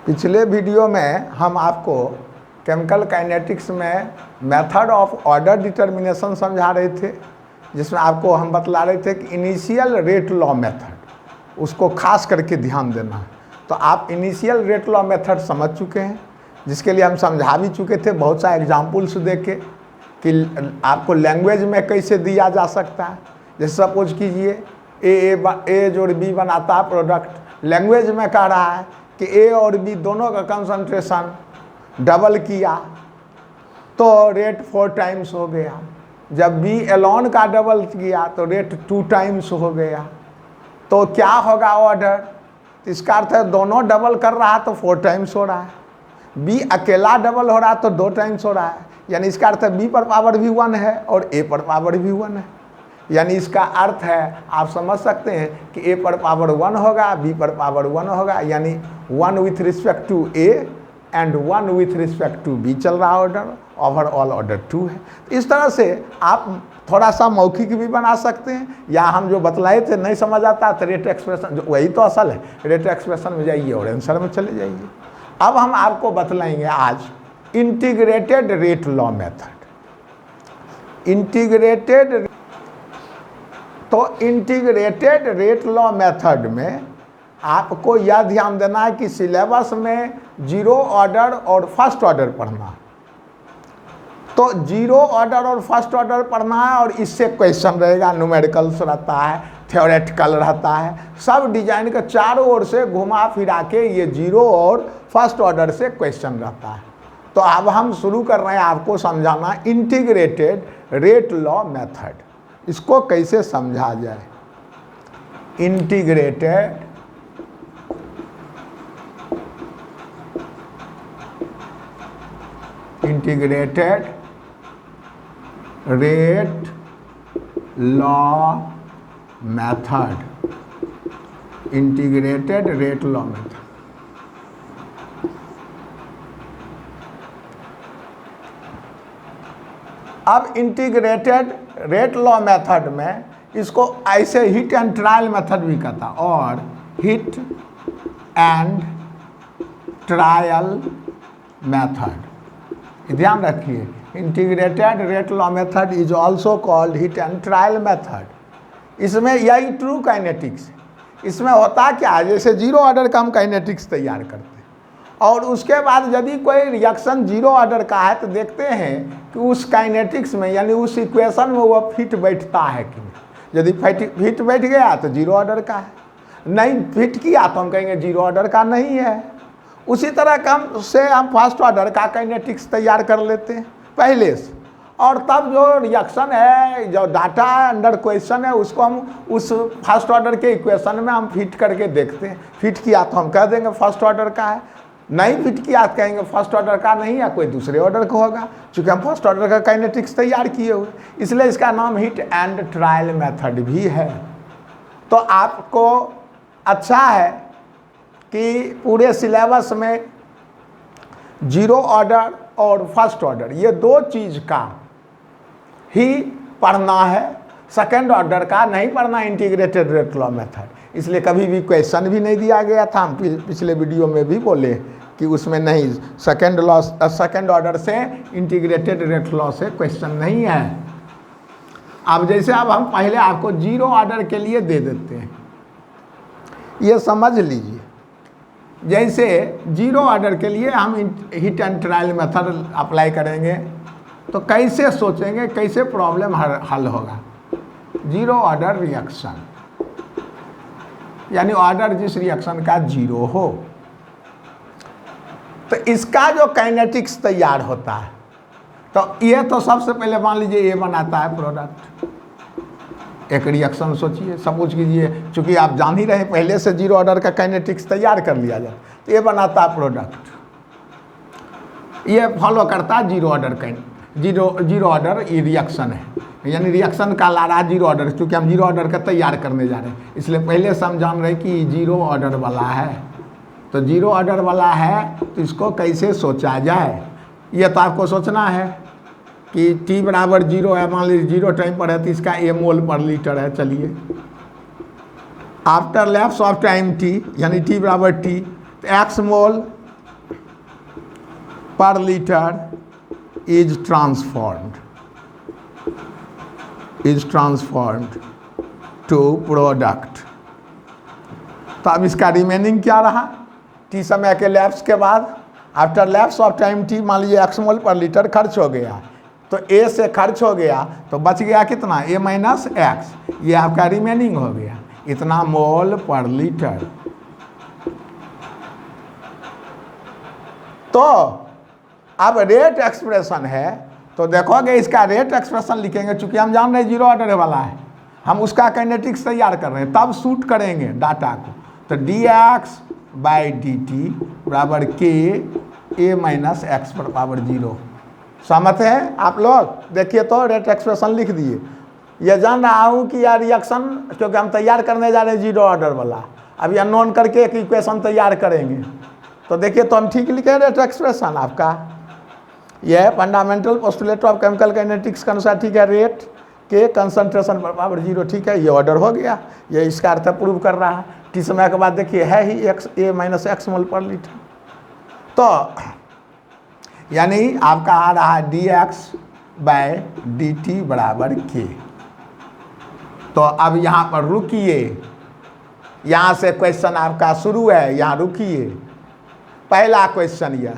पिछले वीडियो में हम आपको केमिकल काइनेटिक्स में मेथड ऑफ ऑर्डर डिटर्मिनेशन समझा रहे थे, जिसमें आपको हम बतला रहे थे कि इनिशियल रेट लॉ मेथड, उसको खास करके ध्यान देना है। तो आप इनिशियल रेट लॉ मेथड समझ चुके हैं, जिसके लिए हम समझा भी चुके थे बहुत सा एग्जाम्पल्स दे के कि आपको लैंग्वेज में कैसे दिया जा सकता है। जैसे सपोज कीजिए ए जोड़ बी बनाता है प्रोडक्ट, लैंग्वेज में कह रहा है कि ए और बी दोनों का कंसंट्रेशन डबल किया तो रेट 4 टाइम्स हो गया। जब बी एलोन का डबल किया तो रेट 2 टाइम्स हो गया। तो क्या होगा ऑर्डर? इसका अर्थ है दोनों डबल कर रहा है तो 4 टाइम्स हो रहा है, बी अकेला डबल हो रहा है तो 2 टाइम्स हो रहा है। यानी इसका अर्थ है बी पर पावर भी 1 है और ए पर पावर भी 1 है। यानी इसका अर्थ है, आप समझ सकते हैं कि ए पर पावर 1 होगा, बी पर पावर 1 होगा, यानी 1 with respect to A and 1 with respect to B चल रहा ऑर्डर, ओवरऑल ऑर्डर 2 है। इस तरह से आप थोड़ा सा मौखिक भी बना सकते हैं, या हम जो बतलाए थे नहीं समझ आता तो रेट एक्सप्रेशन, जो वही तो असल है, रेट एक्सप्रेशन में जाइए और आंसर में चले जाइए। अब हम आपको बतलाएंगे आज integrated rate law method. Integrated rate law method में आपको यह ध्यान देना है कि सिलेबस में 0 ऑर्डर और फर्स्ट ऑर्डर पढ़ना। तो 0 ऑर्डर और फर्स्ट ऑर्डर पढ़ना है, और इससे क्वेश्चन रहेगा, न्यूमेरिकल्स रहता है, थ्योरेटिकल रहता है, सब डिजाइन का चारों ओर से घुमा फिरा के ये 0 और फर्स्ट ऑर्डर से क्वेश्चन रहता है। तो अब हम शुरू कर रहे हैं आपको समझाना इंटीग्रेटेड रेट लॉ मेथड। इसको कैसे समझा जाए? Integrated rate law method. Integrated rate law method. अब इंटीग्रेटेड रेट लॉ मेथड में इसको ऐसे हिट एंड ट्रायल मेथड भी कहता, और हिट एंड ट्रायल मेथड। ध्यान रखिए, integrated rate law method is also called hit and trial method. इसमें यही ट्रू काइनेटिक्स है। इसमें होता क्या है, जैसे 0 ऑर्डर का हम काइनेटिक्स तैयार करते हैं, और उसके बाद यदि कोई रिएक्शन 0 ऑर्डर का है तो देखते हैं कि उस काइनेटिक्स में, यानी उस इक्वेशन में वो फिट बैठता है कि नहीं। यदि फिट बैठ गया तो 0 ऑर्डर का है, नहीं फिट किया तो हम कहेंगे 0 ऑर्डर का नहीं है। उसी तरह कम से हम फर्स्ट ऑर्डर का काइनेटिक्स तैयार कर लेते हैं पहले से, और तब जो रिएक्शन है, जो डाटा अंडर क्वेश्चन है, उसको हम उस फर्स्ट ऑर्डर के इक्वेशन में हम फिट करके देखते हैं। फिट किया तो हम कह देंगे फर्स्ट ऑर्डर का है, नहीं फिट किया तो कहेंगे फर्स्ट ऑर्डर का नहीं है, कोई दूसरे ऑर्डर का होगा, क्योंकि हम फर्स्ट ऑर्डर का काइनेटिक्स तैयार किए हुए, इसलिए इसका नाम हिट एंड ट्रायल मेथड भी है। तो आपको अच्छा है कि पूरे सिलेबस में 0 ऑर्डर और फर्स्ट ऑर्डर, ये 2 चीज़ का ही पढ़ना है, सेकेंड ऑर्डर का नहीं पढ़ना इंटीग्रेटेड रेट लॉ मेथड। इसलिए कभी भी क्वेश्चन भी नहीं दिया गया था, हम पिछले वीडियो में भी बोले कि उसमें नहीं, सेकेंड ऑर्डर से इंटीग्रेटेड रेट लॉ से क्वेश्चन नहीं है। अब जैसे अब हम पहले आपको 0 ऑर्डर के लिए दे देते हैं, ये समझ लीजिए। जैसे 0 ऑर्डर के लिए हम hit and trial method apply करेंगे तो कैसे सोचेंगे, कैसे प्रॉब्लम हल होगा। 0 ऑर्डर रिएक्शन, यानी ऑर्डर जिस रिएक्शन का 0 हो, तो इसका जो काइनेटिक्स तैयार होता है, तो ये तो सबसे पहले मान लीजिए ये बनाता है प्रोडक्ट। एक रिएक्शन सोचिए, सपोज कीजिए, चूंकि आप जान ही रहे पहले से 0 ऑर्डर का काइनेटिक्स तैयार कर लिया जाए, तो ये बनाता है प्रोडक्ट, ये फॉलो करता है 0 ऑर्डर का, 0 ऑर्डर ये रिएक्शन है, यानी रिएक्शन का ला रहा है 0 ऑर्डर, क्योंकि हम 0 ऑर्डर का तैयार करने जा रहे हैं, इसलिए पहले से हम जान रहे कि 0 ऑर्डर वाला है। तो 0 ऑर्डर वाला है तो इसको कैसे सोचा जाए, ये तो आपको सोचना है कि t बराबर 0 है, मान लीजिए 0 टाइम पर है तो इसका a मोल पर लीटर है। चलिए after lapse of time t, यानी t बराबर t, तो x mole per litre is transformed to product. तो अब इसका रिमेनिंग क्या रहा? टी समय के लैप्स के बाद, after lapse of time T, मान लीजिए x मोल पर लीटर खर्च हो गया, तो A से खर्च हो गया तो बच गया कितना? A माइनस एक्स, ये आपका रिमेनिंग हो गया, इतना मोल पर लीटर। तो अब रेट एक्सप्रेशन है, तो देखोगे इसका रेट एक्सप्रेशन लिखेंगे, चूंकि हम जान रहे हैं जीरो ऑर्डर वाला है, हम उसका काइनेटिक्स तैयार कर रहे हैं, तब शूट करेंगे डाटा को। तो dx/dt बराबर के ए माइनस एक्स पर पावर 0। सहमत हैं आप लोग? देखिए तो रेट एक्सप्रेशन लिख दिए। ये जान रहा हूँ कि यार रिएक्शन, क्योंकि हम तैयार करने जा रहे हैं जीरो ऑर्डर वाला, अब ये नॉन करके एक इक्वेशन तैयार करेंगे। तो देखिए तो हम ठीक लिखे रेट एक्सप्रेशन आपका, यह है fundamental postulate of chemical kinetics के अनुसार, ठीक है, रेट के कंसंट्रेशन पर पावर 0, ठीक है, ये ऑर्डर हो गया, ये इसका अर्थ प्रूव कर रहा है। टी समय के बाद देखिए है ही एक्स ए माइनस एक्स मोल पर लीटर। तो यानी आपका आ रहा है dx/dt बराबर के। तो अब यहाँ पर रुकिए, यहाँ से क्वेश्चन आपका शुरू है, यहाँ रुकिए। पहला क्वेश्चन यह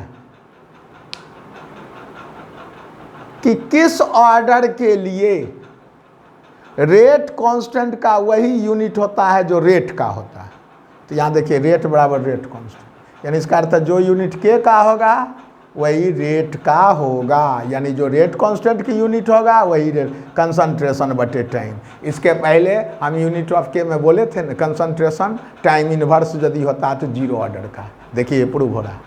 कि किस ऑर्डर के लिए रेट कांस्टेंट का वही यूनिट होता है जो रेट का होता है। तो यहाँ देखिए रेट बराबर रेट कांस्टेंट, यानी इसका अर्थ जो यूनिट के का होगा वही रेट का होगा, यानी जो रेट कांस्टेंट की यूनिट होगा वही रेट, कंसंट्रेशन बटे टाइम। इसके पहले हम यूनिट ऑफ के में बोले थे ना, कंसंट्रेशन टाइम इनवर्स यदि होता है तो जीरो ऑर्डर का। देखिए ये प्रूव हो रहा है,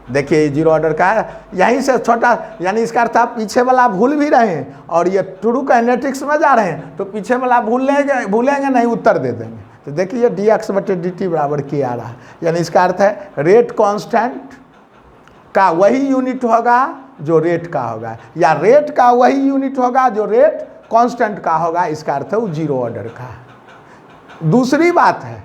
देखिए जीरो ऑर्डर का है, यहीं से छोटा, यानी इसका अर्थ आप पीछे वाला भूल भी रहे हैं और ये ट्रू काइनेटिक्स में जा रहे हैं, तो पीछे वाला भूलेंगे नहीं, उत्तर दे देंगे। तो देखिए dx/dt बराबर के आ रहा है, यानी इसका अर्थ है रेट कांस्टेंट का वही यूनिट होगा जो रेट का होगा, या रेट का वही यूनिट होगा जो रेट कांस्टेंट का होगा, इसका अर्थ है वो जीरो ऑर्डर का है। दूसरी बात है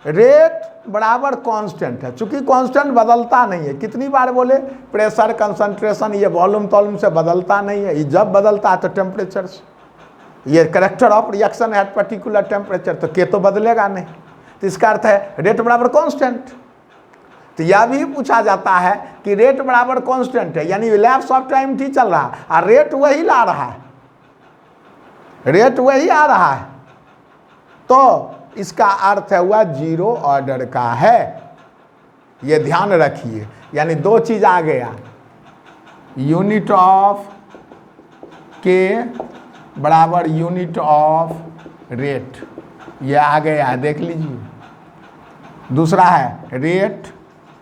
रेट बराबर कांस्टेंट है, चूंकि कांस्टेंट बदलता नहीं है, कितनी बार बोले, प्रेशर कंसंट्रेशन ये वॉल्यूम तॉल्यूम से बदलता नहीं है, ये जब बदलता है तो टेम्परेचर से, ये character of reaction at particular temperature, तो के तो बदलेगा नहीं, तो इसका अर्थ है रेट बराबर कांस्टेंट। तो यह भी पूछा जाता है कि रेट बराबर कांस्टेंट है, यानी लैप्स ऑफ टाइम टी चल रहा है और रेट वही ला रहा है, रेट वही आ रहा है, तो इसका अर्थ है हुआ जीरो ऑर्डर का है। ये ध्यान रखिए, यानी दो चीज आ गया, यूनिट ऑफ के बराबर यूनिट ऑफ रेट, ये आ गया है, देख लीजिए। दूसरा है रेट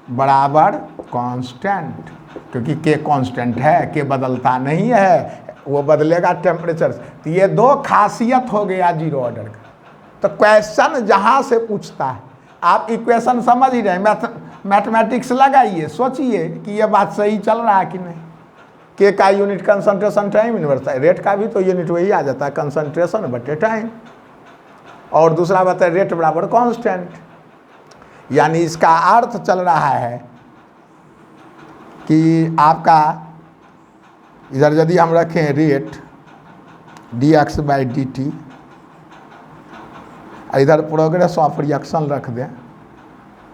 बराबर कांस्टेंट, क्योंकि के कांस्टेंट है, के बदलता नहीं है, वो बदलेगा टेम्परेचर। तो ये दो खासियत हो गया जीरो ऑर्डर का। तो क्वेश्चन जहाँ से पूछता है, आप इक्वेशन समझ ही रहे, मैथमेटिक्स लगाइए, सोचिए कि ये बात सही चल रहा है कि नहीं। के का यूनिट कंसंट्रेशन टाइम इनवर्स है, रेट का भी तो यूनिट वही आ जाता है, कंसंट्रेशन बटे टाइम। और दूसरा बात है रेट बराबर कांस्टेंट, यानी इसका अर्थ चल रहा है कि आपका इधर यदि हम रखें रेट dx/dt, इधर प्रोग्रेस ऑफ रिएक्शन रख दें,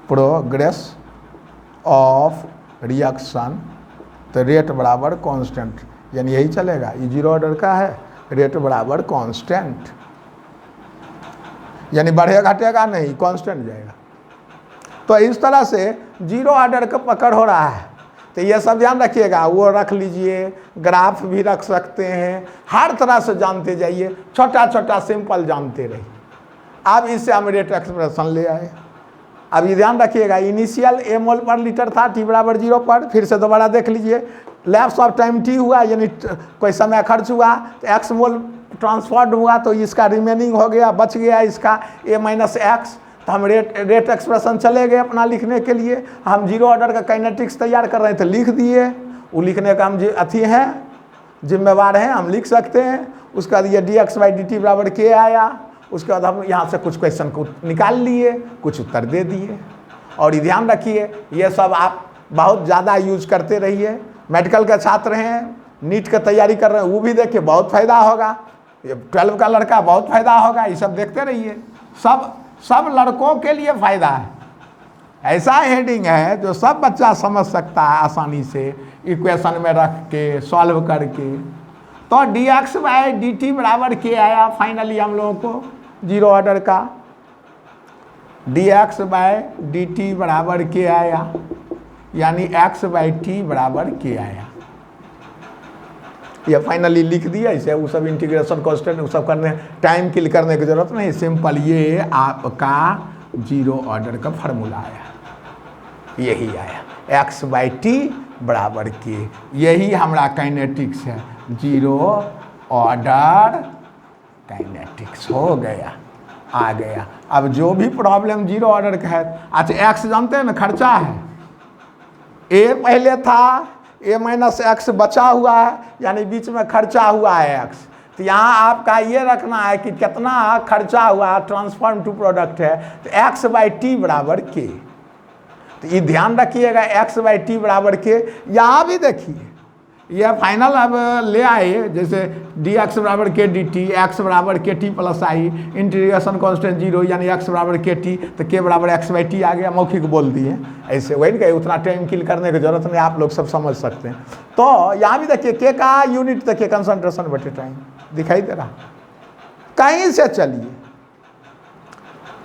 प्रोग्रेस ऑफ रिएक्शन, तो रेट बराबर कांस्टेंट, यानी यही चलेगा, ये जीरो ऑर्डर का है, रेट बराबर कांस्टेंट, यानी बढ़ेगा घटेगा नहीं, कांस्टेंट जाएगा। तो इस तरह से जीरो ऑर्डर का पकड़ हो रहा है। तो ये सब ध्यान रखिएगा, वो रख लीजिए, ग्राफ भी रख सकते हैं, हर तरह से जानते जाइए, छोटा छोटा सिंपल जानते रहिए। अब इससे हम रेट एक्सप्रेशन ले आए। अब ये ध्यान रखिएगा, इनिशियल ए मोल पर लीटर था टी बराबर 0 पर, फिर से दोबारा देख लीजिए, लैप्स ऑफ टाइम टी हुआ, यानी कोई समय खर्च हुआ तो एक्स मोल ट्रांसफर्ड हुआ, तो इसका रिमेनिंग हो गया, बच गया इसका ए माइनस एक्स। तो हम रेट एक्सप्रेशन चले गए अपना लिखने के लिए, हम जीरो ऑर्डर का काइनेटिक्स तैयार कर रहे थे, लिख दिए, वो लिखने का हम अथी हैं, जिम्मेवार हैं, हम लिख सकते हैं। उसके बाद ये dx/dt बराबर के आया, उसके बाद हम यहाँ से कुछ क्वेश्चन को निकाल लिए, कुछ उत्तर दे दिए। और ध्यान रखिए ये सब आप बहुत ज़्यादा यूज करते रहिए। मेडिकल के छात्र हैं, नीट का तैयारी कर रहे हैं, वो भी देखिए, बहुत फ़ायदा होगा। 12 का लड़का बहुत फ़ायदा होगा, ये सब देखते रहिए। सब लड़कों के लिए फ़ायदा है। ऐसा हेडिंग है जो सब बच्चा समझ सकता है आसानी से, इक्वेशन में रख के सॉल्व करके। तो dx/dt बराबर के आया फाइनली हम लोगों को जीरो ऑर्डर का। dx/dt बराबर के आया, यानी x/t बराबर के आया। ये फाइनली लिख दिया। इसे वो सब इंटीग्रेशन कांस्टेंट वो सब करने, टाइम किल करने की जरूरत नहीं, सिंपल ये आपका जीरो ऑर्डर का फार्मूला आया, यही आया x/t बराबर के। यही हमारा काइनेटिक्स है, जीरो ऑर्डर काइनेटिक्स हो गया, आ गया। अब जो भी प्रॉब्लम जीरो ऑर्डर का है, अच्छा x जानते हैं ना, खर्चा है। a पहले था, a माइनस एक्स बचा हुआ है, यानी बीच में खर्चा हुआ है x। तो यहाँ आपका ये रखना है कि कितना खर्चा हुआ, ट्रांसफॉर्म टू प्रोडक्ट है, तो x/t बराबर के। तो ये ध्यान रखिएगा, x/t बराबर के। यहाँ भी देखिए, यह फाइनल अब ले आए, जैसे dx बराबर के dt, x बराबर के t प्लस आई, इंटीग्रेशन कांस्टेंट जीरो, यानी x बराबर के t, तो k बराबर x/t आ गया, मौखिक बोल दिए। ऐसे वही नहीं, उतना टाइम किल करने की जरूरत नहीं, आप लोग सब समझ सकते हैं। तो यहाँ भी देखिए, k का यूनिट देखिए, कंसंट्रेशन बटे टाइम दिखाई दे रहा। कहीं से चलिए,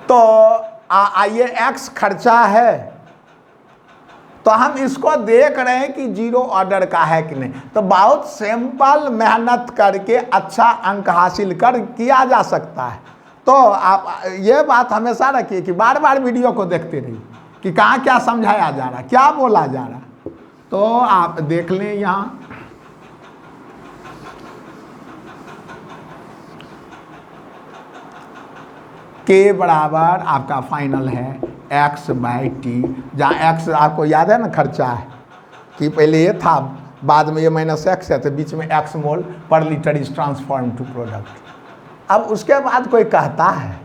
तो आइए x खर्चा है, तो हम इसको देख रहे हैं कि जीरो ऑर्डर का है कि नहीं। तो बहुत सिंपल मेहनत करके अच्छा अंक हासिल कर किया जा सकता है। तो आप ये बात हमेशा रखिए कि बार बार वीडियो को देखते रहिए कि कहाँ क्या समझाया जा रहा, क्या बोला जा रहा। तो आप देख लें, यहाँ के बराबर आपका फाइनल है x/t, जहाँ x आपको याद है ना, खर्चा है कि पहले ये था, बाद में ये माइनस एक्स है, तो बीच में x mole per litre is transform to product. अब उसके बाद कोई कहता है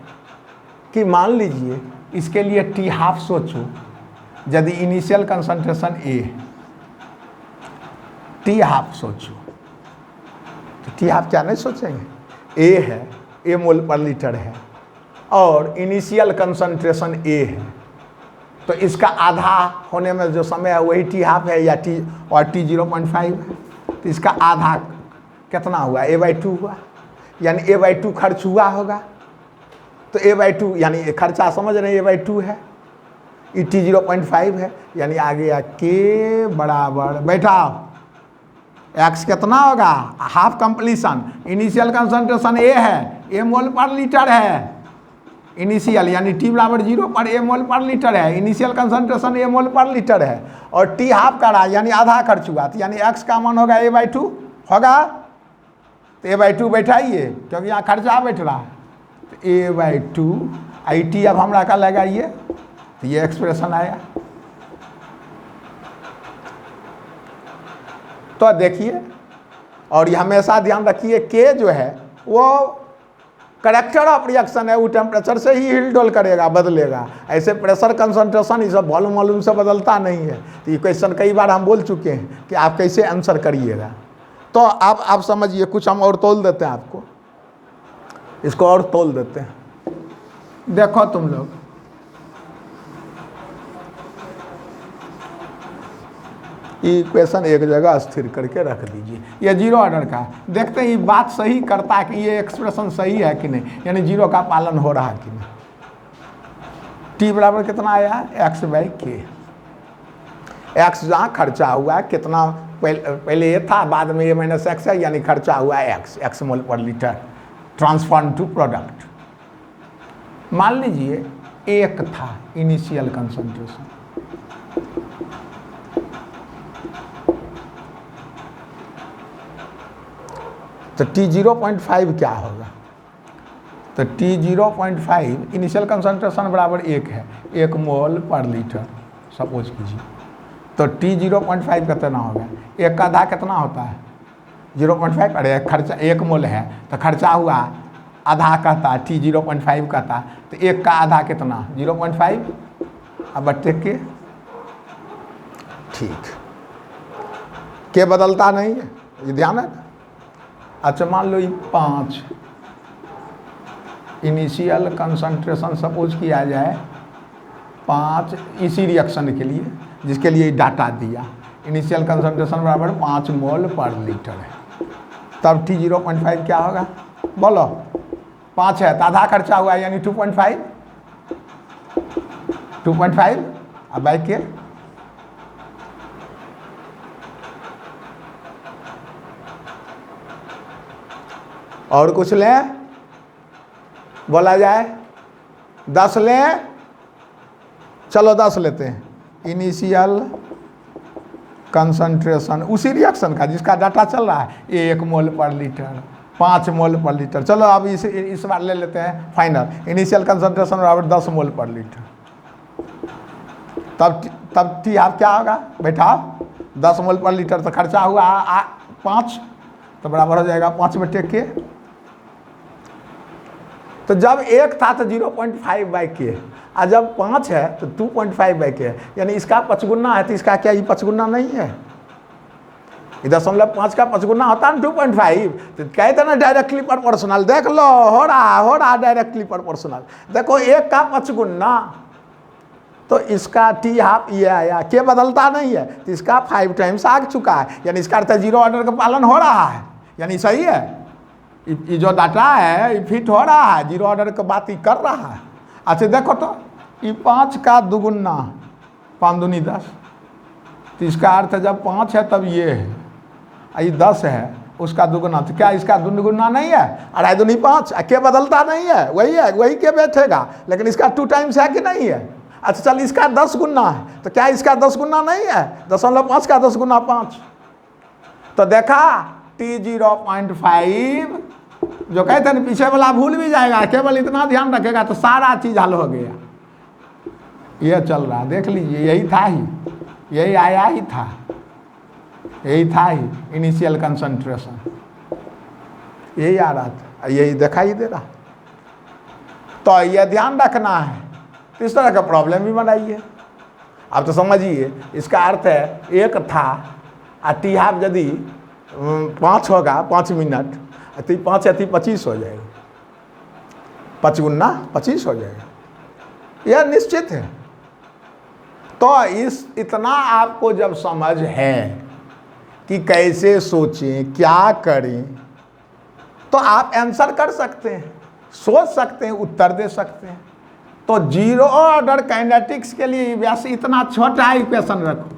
कि मान लीजिए इसके लिए t हाफ सोचो, यदि initial concentration a, t half सोचो, तो t हाफ क्या नहीं सोचेंगे, a है, a मोल पर लीटर है, और इनिशियल कंसंट्रेशन A है, तो इसका आधा होने में जो समय है वही t हाफ है, या t और t 0.5 है। तो इसका आधा कितना हुआ, a/2 हुआ, यानी a/2 खर्च हुआ होगा। तो a/2 यानी खर्चा समझ रहे हैं, a/2 है, ई t 0.5 है, यानी आ गया k बराबर, बैठा x कितना होगा, half completion. Initial concentration A है, a मोल पर लीटर है, इनिशियल यानी t बराबर 0 पर a मोल पर लीटर है, initial concentration a mole per litre है, और t हाफ का रहा, यानी आधा खर्च हुआ, तो यानी x का मान होगा a/2 होगा। तो a/2 बैठाइए, क्योंकि यहाँ खर्चा बैठ रहा है, तो a/2 आई t अब हमारा का लगाइए, तो ये एक्सप्रेशन आया। तो देखिए, और ये हमेशा ध्यान रखिए, k जो है वो करेक्टर ऑफ रिएक्शन है, वो टेम्परेचर से ही हिल डोल करेगा, बदलेगा। ऐसे प्रेशर कंसंट्रेशन ये सब वॉल्यूम वॉल्यूम से बदलता नहीं है। तो ये क्वेश्चन कई बार हम बोल चुके हैं कि आप कैसे आंसर करिएगा। तो आप समझिए, कुछ हम और तोल देते हैं आपको, इसको और तोल देते हैं। देखो तुम लोग, इक्वेशन एक जगह स्थिर करके रख दीजिए, ये जीरो ऑर्डर का। देखते हैं ये बात सही करता है कि ये एक्सप्रेशन सही है कि नहीं, यानी जीरो का पालन हो रहा है कि नहीं। t बराबर कितना आया, x/k। x जहाँ खर्चा हुआ है, कितना पहले ये था, बाद में ये माइनस एक्स है, यानी खर्चा हुआ है x mole per litre, transform to product. मान लीजिए 1 था इनिशियल कंसंट्रेशन, तो t 0.5 क्या होगा, तो t 0.5 इनिशियल कंसंट्रेशन बराबर 1 है, 1 मोल पर लीटर सपोज कीजिए। तो t 0.5 कितना होगा, 1 का आधा कितना होता है 0.5, अरे खर्चा 1 मोल है तो खर्चा हुआ आधा कहता, t 0.5 कहता, तो 1 का आधा कितना 0.5, अब बट्टे के ठीक, के बदलता नहीं है, ये ध्यान है ना। अच्छा मान लो ये 5 इनिशियल कंसंट्रेशन सपोज किया जाए 5 इसी रिएक्शन के लिए जिसके लिए डाटा दिया, इनिशियल कंसंट्रेशन बराबर 5 मोल पर लीटर है, तब T 0.5 क्या होगा बोलो। 5 है तो आधा खर्चा हुआ यानी 2.5 अब बाइक के और कुछ लें बोला जाए 10 लें, चलो 10 लेते हैं। इनिशियल कंसंट्रेशन उसी रिएक्शन का जिसका डाटा चल रहा है 1 मोल पर लीटर, 5 मोल पर लीटर। चलो अब इस बार ले लेते हैं फाइनल, इनिशियल कंसंट्रेशन बराबर 10 मोल पर लीटर। तब टी आप क्या होगा बैठा 10 मोल पर लीटर तो खर्चा हुआ 5 तो बराबर हो जाएगा 5/K। तो जब 1 था तो 0.5/K और जब 5 है तो 2.5/K है, यानी इसका 5 है तो इसका क्या ये 5 नहीं है? ये 0.5 का 5 होता है ना 2.5, तो कहते ना डायरेक्टली प्रोपोर्शनल। देख लो हो रहा डायरेक्टली प्रोपोर्शनल। देखो 1 का 5 तो इसका T हाफ ये आया, के बदलता नहीं है तो इसका 5 टाइम्स आ चुका है, यानी इसका अर्थ 0 ऑर्डर का पालन हो रहा है, यानी सही है। ये जो डाटा है ये फिट हो रहा है, 0 ऑर्डर का बात ही कर रहा है। अच्छा देखो तो ये 5 का 2 गुना 5 दूनी 10, तो इसका अर्थ जब 5 है तब ये है, ये 10 है उसका 2 गुना, तो क्या इसका 2 गुना नहीं है? 2.5 दूनी 5, के बदलता नहीं है, वही के बैठेगा, लेकिन इसका 2 टाइम्स है कि नहीं है? अच्छा चल इसका 10 गुना है तो क्या इसका 10 गुना नहीं है? 0.5 का 10 गुना 5, तो देखा T 0.5 जो कहते हैं पीछे वाला भूल भी जाएगा, केवल इतना ध्यान रखेगा तो सारा चीज हल हो गया। ये चल रहा देख लीजिए, यही था ही, यही आया ही था, यही था ही इनिशियल कंसंट्रेशन, यही आ रहा था, यही दिखाई दे रहा। तो ये ध्यान रखना है, तो इस तरह का प्रॉब्लम भी बनाइए। अब तो समझिए इसका अर्थ है 1 था और T हाफ यदि 5 होगा 5 मिनट तो 5 है 25 हो जाएगा, 5 गुना 25 हो जाएगा, यह निश्चित है। तो इतना आपको जब समझ है कि कैसे सोचें क्या करें, तो आप आंसर कर सकते हैं, सोच सकते हैं, उत्तर दे सकते हैं। तो 0 ऑर्डर काइनेटिक्स के लिए वैसे इतना छोटा इक्वेशन रखो,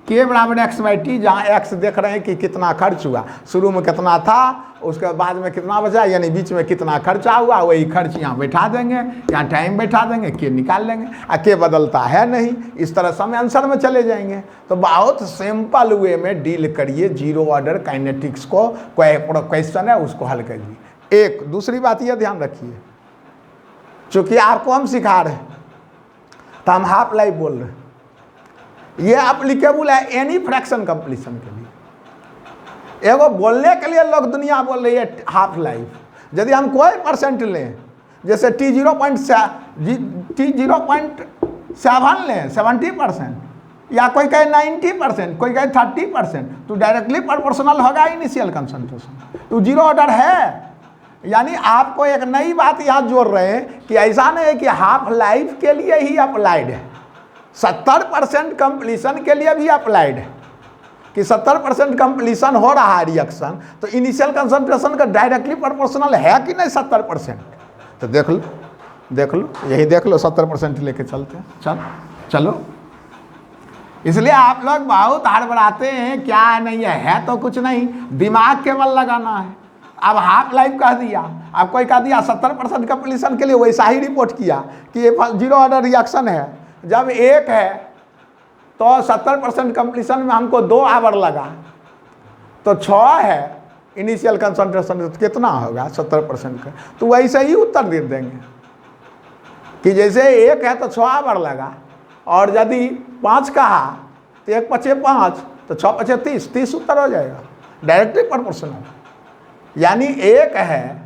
K बराबर x/T, जहाँ x देख रहे हैं कि कितना खर्च हुआ, शुरू में कितना था उसके बाद में कितना बचा, यानी बीच में कितना खर्चा हुआ, वही खर्च यहाँ बैठा देंगे, यहाँ टाइम बैठा देंगे, K निकाल लेंगे, K बदलता है नहीं, इस तरह से हम आंसर में चले जाएंगे। तो बहुत सिंपल वे में डील करिए 0 ऑर्डर काइनेटिक्स को, कोई क्वेश्चन है उसको हल करिए। एक दूसरी बात यह ध्यान रखिए, चूंकि आपको हम सिखा रहे हैं तो हम हाफ लाइफ बोल रहे हैं, ये एप्लीकेबल है एनी फ्रैक्शन कंप्लीशन के लिए। एगो बोलने के लिए लोग दुनिया बोल रही है हाफ लाइफ। यदि हम कोई परसेंट लें, जैसे T 0.7 लें 70%, या कोई कहे 90%, कोई कहे 30%, तो डायरेक्टली प्रोपोर्शनल होगा इनिशियल कंसंट्रेशन, तो 0 ऑर्डर है। यानी आपको एक नई बात यहाँ जोड़ रहे हैं कि ऐसा नहीं है कि हाफ लाइफ के लिए ही अप्लाइड है, 70% कंप्लीशन के लिए भी अप्लाइड है, कि 70% कंप्लीशन हो रहा है रिएक्शन, तो इनिशियल कंसंट्रेशन का डायरेक्टली प्रोपोर्शनल है कि नहीं 70%? तो देख लो यही देख लो 70% लेके चलते हैं, चलो। इसलिए आप लोग बहुत हड़बड़ाते हैं, क्या नहीं है तो कुछ नहीं, दिमाग केवल लगाना है। अब हाफ लाइफ कह दिया, अब कोई कह दिया 70% कंप्लीशन के लिए, वैसा ही रिपोर्ट किया कि ये 0 ऑर्डर रिएक्शन है। जब 1 है तो 70% कंप्लीशन में हमको 2 आवर लगा, तो 6 है इनिशियल कंसंट्रेशन, तो कितना होगा 70% का? तो वैसे ही उत्तर दे देंगे कि जैसे 1 है तो 6 आवर लगा, और यदि 5 कहा तो 1 × 5 5, तो 6 × 5 30 उत्तर हो जाएगा, डायरेक्टली प्रोपोर्शनल। यानी 1 है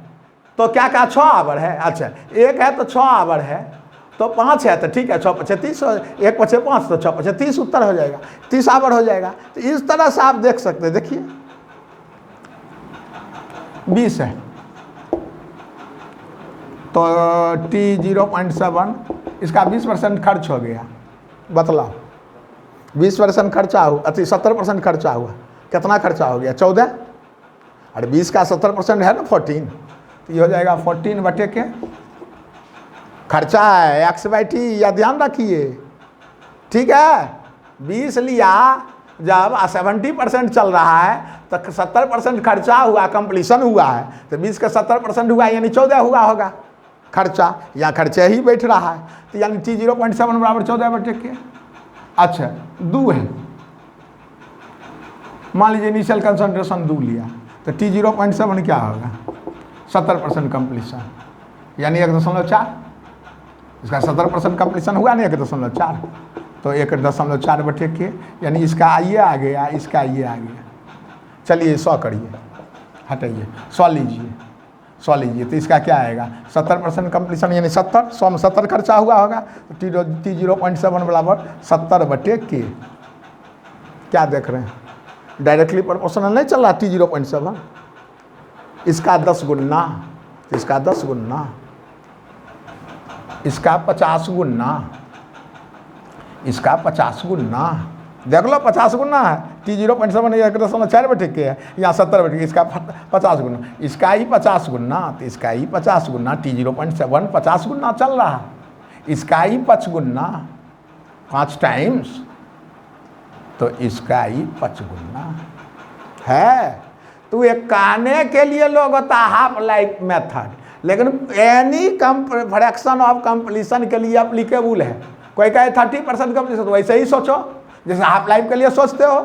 तो क्या कहा 6 आवर है, अच्छा 1 है तो 6 आवर है, तो 5 है तो ठीक है, 6 पचे 30, 1 पचे 5 तो 6 पचे 30 उत्तर हो जाएगा, 30 आवर हो जाएगा। तो इस तरह से आप देख सकते हैं। देखिए 20 है तो T0.7 इसका 20% खर्च हो गया। बतलाओ 20% खर्चा हुआ, 70% खर्चा हुआ, कितना खर्चा हो गया? 14। और 20 का 70% है ना 14, तो ये हो जाएगा 14 बटे के खर्चा है x/t, या ध्यान रखिए, ठीक है। 20 लिया, जब 70% चल रहा है तो 70% खर्चा हुआ, कंप्लीशन हुआ है, तो 20 का 70% हुआ यानी 14 हुआ होगा खर्चा, या खर्चा ही बैठ रहा है, तो यानी T0.7 बराबर 14 बटे के। अच्छा 2 है, मान लीजिए इनिशियल कंसंट्रेशन 2 लिया, तो T0.7 क्या होगा? 70% कंप्लीशन, यानी 1.4, इसका 70% कंप्लीशन हुआ नहीं, 1.4, तो 1.4 बटे के, यानी इसका ये आ गया, इसका ये आ गया। चलिए 100 करिए, हटाइए, 100 लीजिए, 100 लीजिए, तो इसका क्या आएगा? 70% कंप्लीशन यानी 70, 100 में 70 खर्चा हुआ होगा, तो T0.7 बराबर 70 बटे के। क्या देख रहे हैं? डायरेक्टली प्रोपोर्शनल नहीं चल रहा T0.7, इसका 10 गुना, इसका 10 गुना, इसका 50 गुना, इसका 50 गुना, देख लो 50 गुना है। T0.7 1.4 बटे के है, यहाँ 70 बटे के, इसका 50 गुना, इसका ही 50 गुना, तो इसका ही 50 गुना, T0.7 50 गुना चल रहा है, इसका ही 5 गुना, 5 टाइम्स, तो इसका ही 5 गुना है। तो ये कहने के लिए लोग होता है हाफ लाइफ मेथड, लेकिन एनी फ्रैक्शन ऑफ कंप्लीशन के लिए अप्लीकेबल है। कोई कहे 30% कंप्लीशन, तो वैसे ही सोचो जैसे हाफ लाइफ के लिए सोचते हो।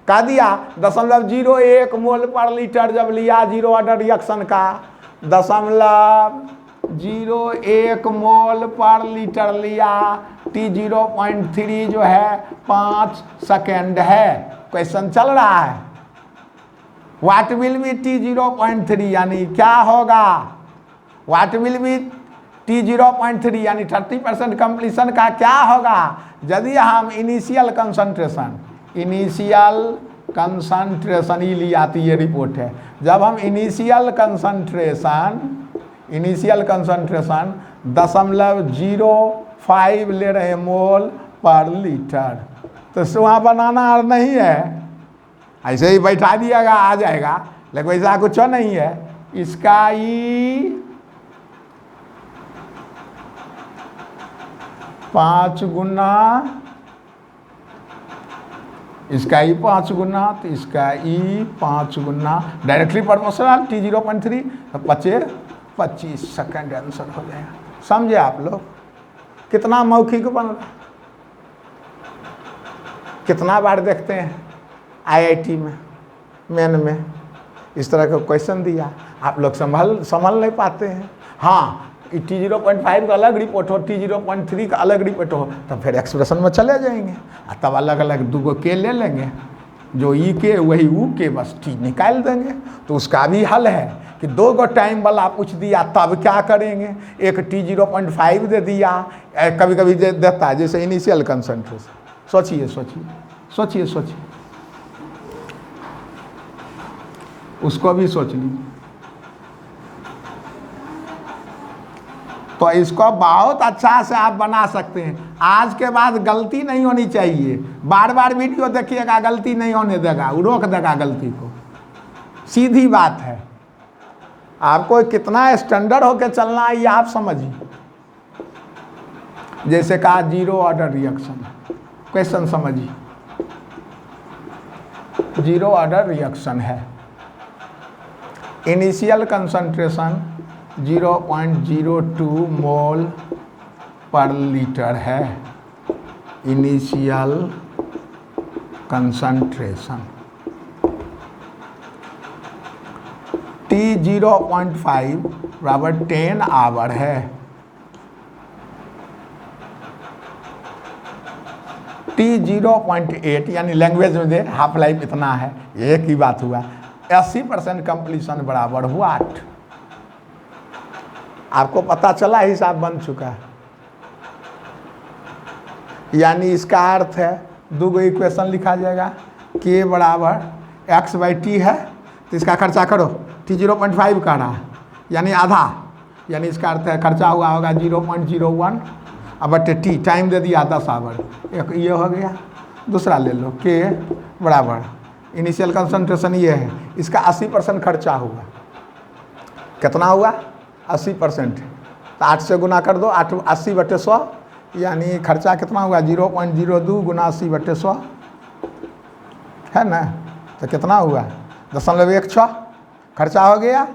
कह दिया 0.01 मोल पर लीटर जब लिया जीरो ऑर्डर रिएक्शन का, 0.01 मोल पर लीटर लिया, T0.3 जो है 5 सेकेंड है। क्वेश्चन चल रहा है, व्हाट विल बी T0.3 यानी क्या होगा? व्हाट विल बी T0.3 यानी 30% कंप्लीशन का क्या होगा? यदि हम इनिशियल कंसंट्रेशन ही ली आती ये रिपोर्ट है, जब हम इनिशियल कंसंट्रेशन 0.05 ले रहे हैं मोल पर लीटर, तो वहाँ बनाना नहीं है, ऐसे ही बैठा दिएगा आ जाएगा, लेकिन वैसा कुछ नहीं है। इसका ही 5 गुना, इसका ही 5 गुना, तो इसका ही 5 गुना, डायरेक्टली प्रोपोर्शनल T0.3, तो 25 सेकेंड आंसर हो जाएगा। समझे आप लोग? कितना मौखिक बन रहा, कितना बार देखते हैं IIT में, मेन में इस तरह का क्वेश्चन दिया, आप लोग संभल नहीं पाते हैं। हाँ, T0.5 का अलग रिपोर्ट हो, T0.3 का अलग रिपोर्ट हो, तब फिर एक्सप्रेशन में चले जाएंगे, तब अलग अलग 2 के ले लेंगे, जो ई के वही ऊ के, बस T निकाल देंगे। तो उसका भी हल है कि 2 टाइम वाला पूछ दिया तब क्या करेंगे, एक T0.5 दे दिया, कभी कभी देता है जैसे इनिशियल कंसंट्रेशन। सोचिए सोचिए सोचिए सोचिए, उसको भी सोच लीजिए। तो इसको बहुत अच्छा से आप बना सकते हैं। आज के बाद गलती नहीं होनी चाहिए, बार बार वीडियो देखिएगा, गलती नहीं होने देगा, वो रोक देगा गलती को। सीधी बात है, आपको कितना स्टैंडर्ड होकर चलना है ये आप समझिए। जैसे कहा जीरो ऑर्डर रिएक्शन, क्वेश्चन समझिए, जीरो ऑर्डर रिएक्शन है, इनिशियल कंसंट्रेशन 0.02 मोल पर लीटर है, इनिशियल कंसंट्रेशन। T0.5 बराबर 10 आवर है, T0.8 यानी लैंग्वेज में दे हाफ लाइफ इतना है, एक ही बात हुआ। 80% कंप्लीशन बराबर हुआ 8। आपको पता चला, हिसाब बन चुका है। यानी इसका अर्थ है दो गो इक्वेशन लिखा जाएगा, k बराबर x/t है तो इसका खर्चा करो, t 0.5 का रहा यानी आधा, यानी इसका अर्थ है खर्चा हुआ होगा 0.01 अब बटे टी, टाइम दे दिया 10 आवर, एक ये हो गया। दूसरा ले लो k बराबर इनिशियल कंसंट्रेशन ये है, इसका 80% खर्चा हुआ, कितना हुआ 80%, तो 8 से गुना कर दो, 80/100 यानी खर्चा कितना हुआ 0.02 गुना 80/100 है ना, तो कितना हुआ 0.16 खर्चा हो गया।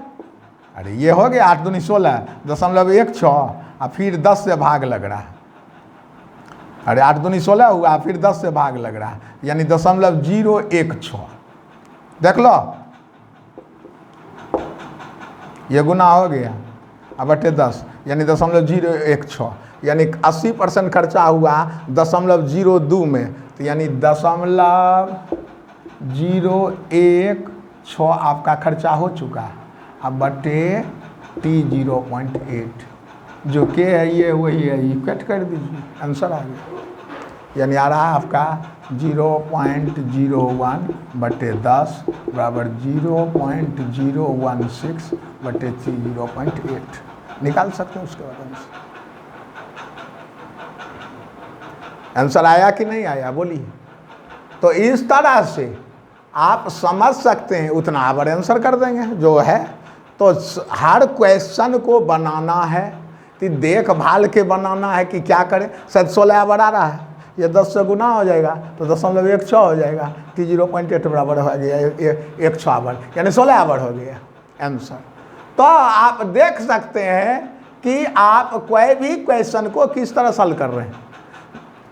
अरे ये हो गया 8 दूनी 16 0.16 और फिर 10 से भाग लग रहा है, अरे 8 दूनी 16 हुआ फिर 10 से भाग लग रहा है यानी 0.016, देख लो ये गुना हो गया अब बटे 10 यानी 0.016 यानी 80% खर्चा हुआ 0.02 में, तो यानी 0.016 आपका खर्चा हो चुका है। अब बटे t 0.8 जो के है ये वही है, ये कट कर दीजिए, आंसर आ गया। यानी आ रहा है आपका 0.01 बटे 10 बराबर 0.016 बटे 0.8 निकाल सकते हैं उसके बाद आंसर आया कि नहीं आया बोलिए। तो इस तरह से आप समझ सकते हैं, उतना आवर आंसर कर देंगे जो है। तो हर क्वेश्चन को बनाना है कि देखभाल के बनाना है कि क्या करें। शायद 16 आवर आ रहा है, ये 10 से गुना हो जाएगा तो 0.16 हो जाएगा, t 0.8 बराबर हो गया 100 आवर यानी 16 आवर हो गया आंसर। तो आप देख सकते हैं कि आप कोई भी क्वेश्चन को किस तरह सॉल्व कर रहे हैं।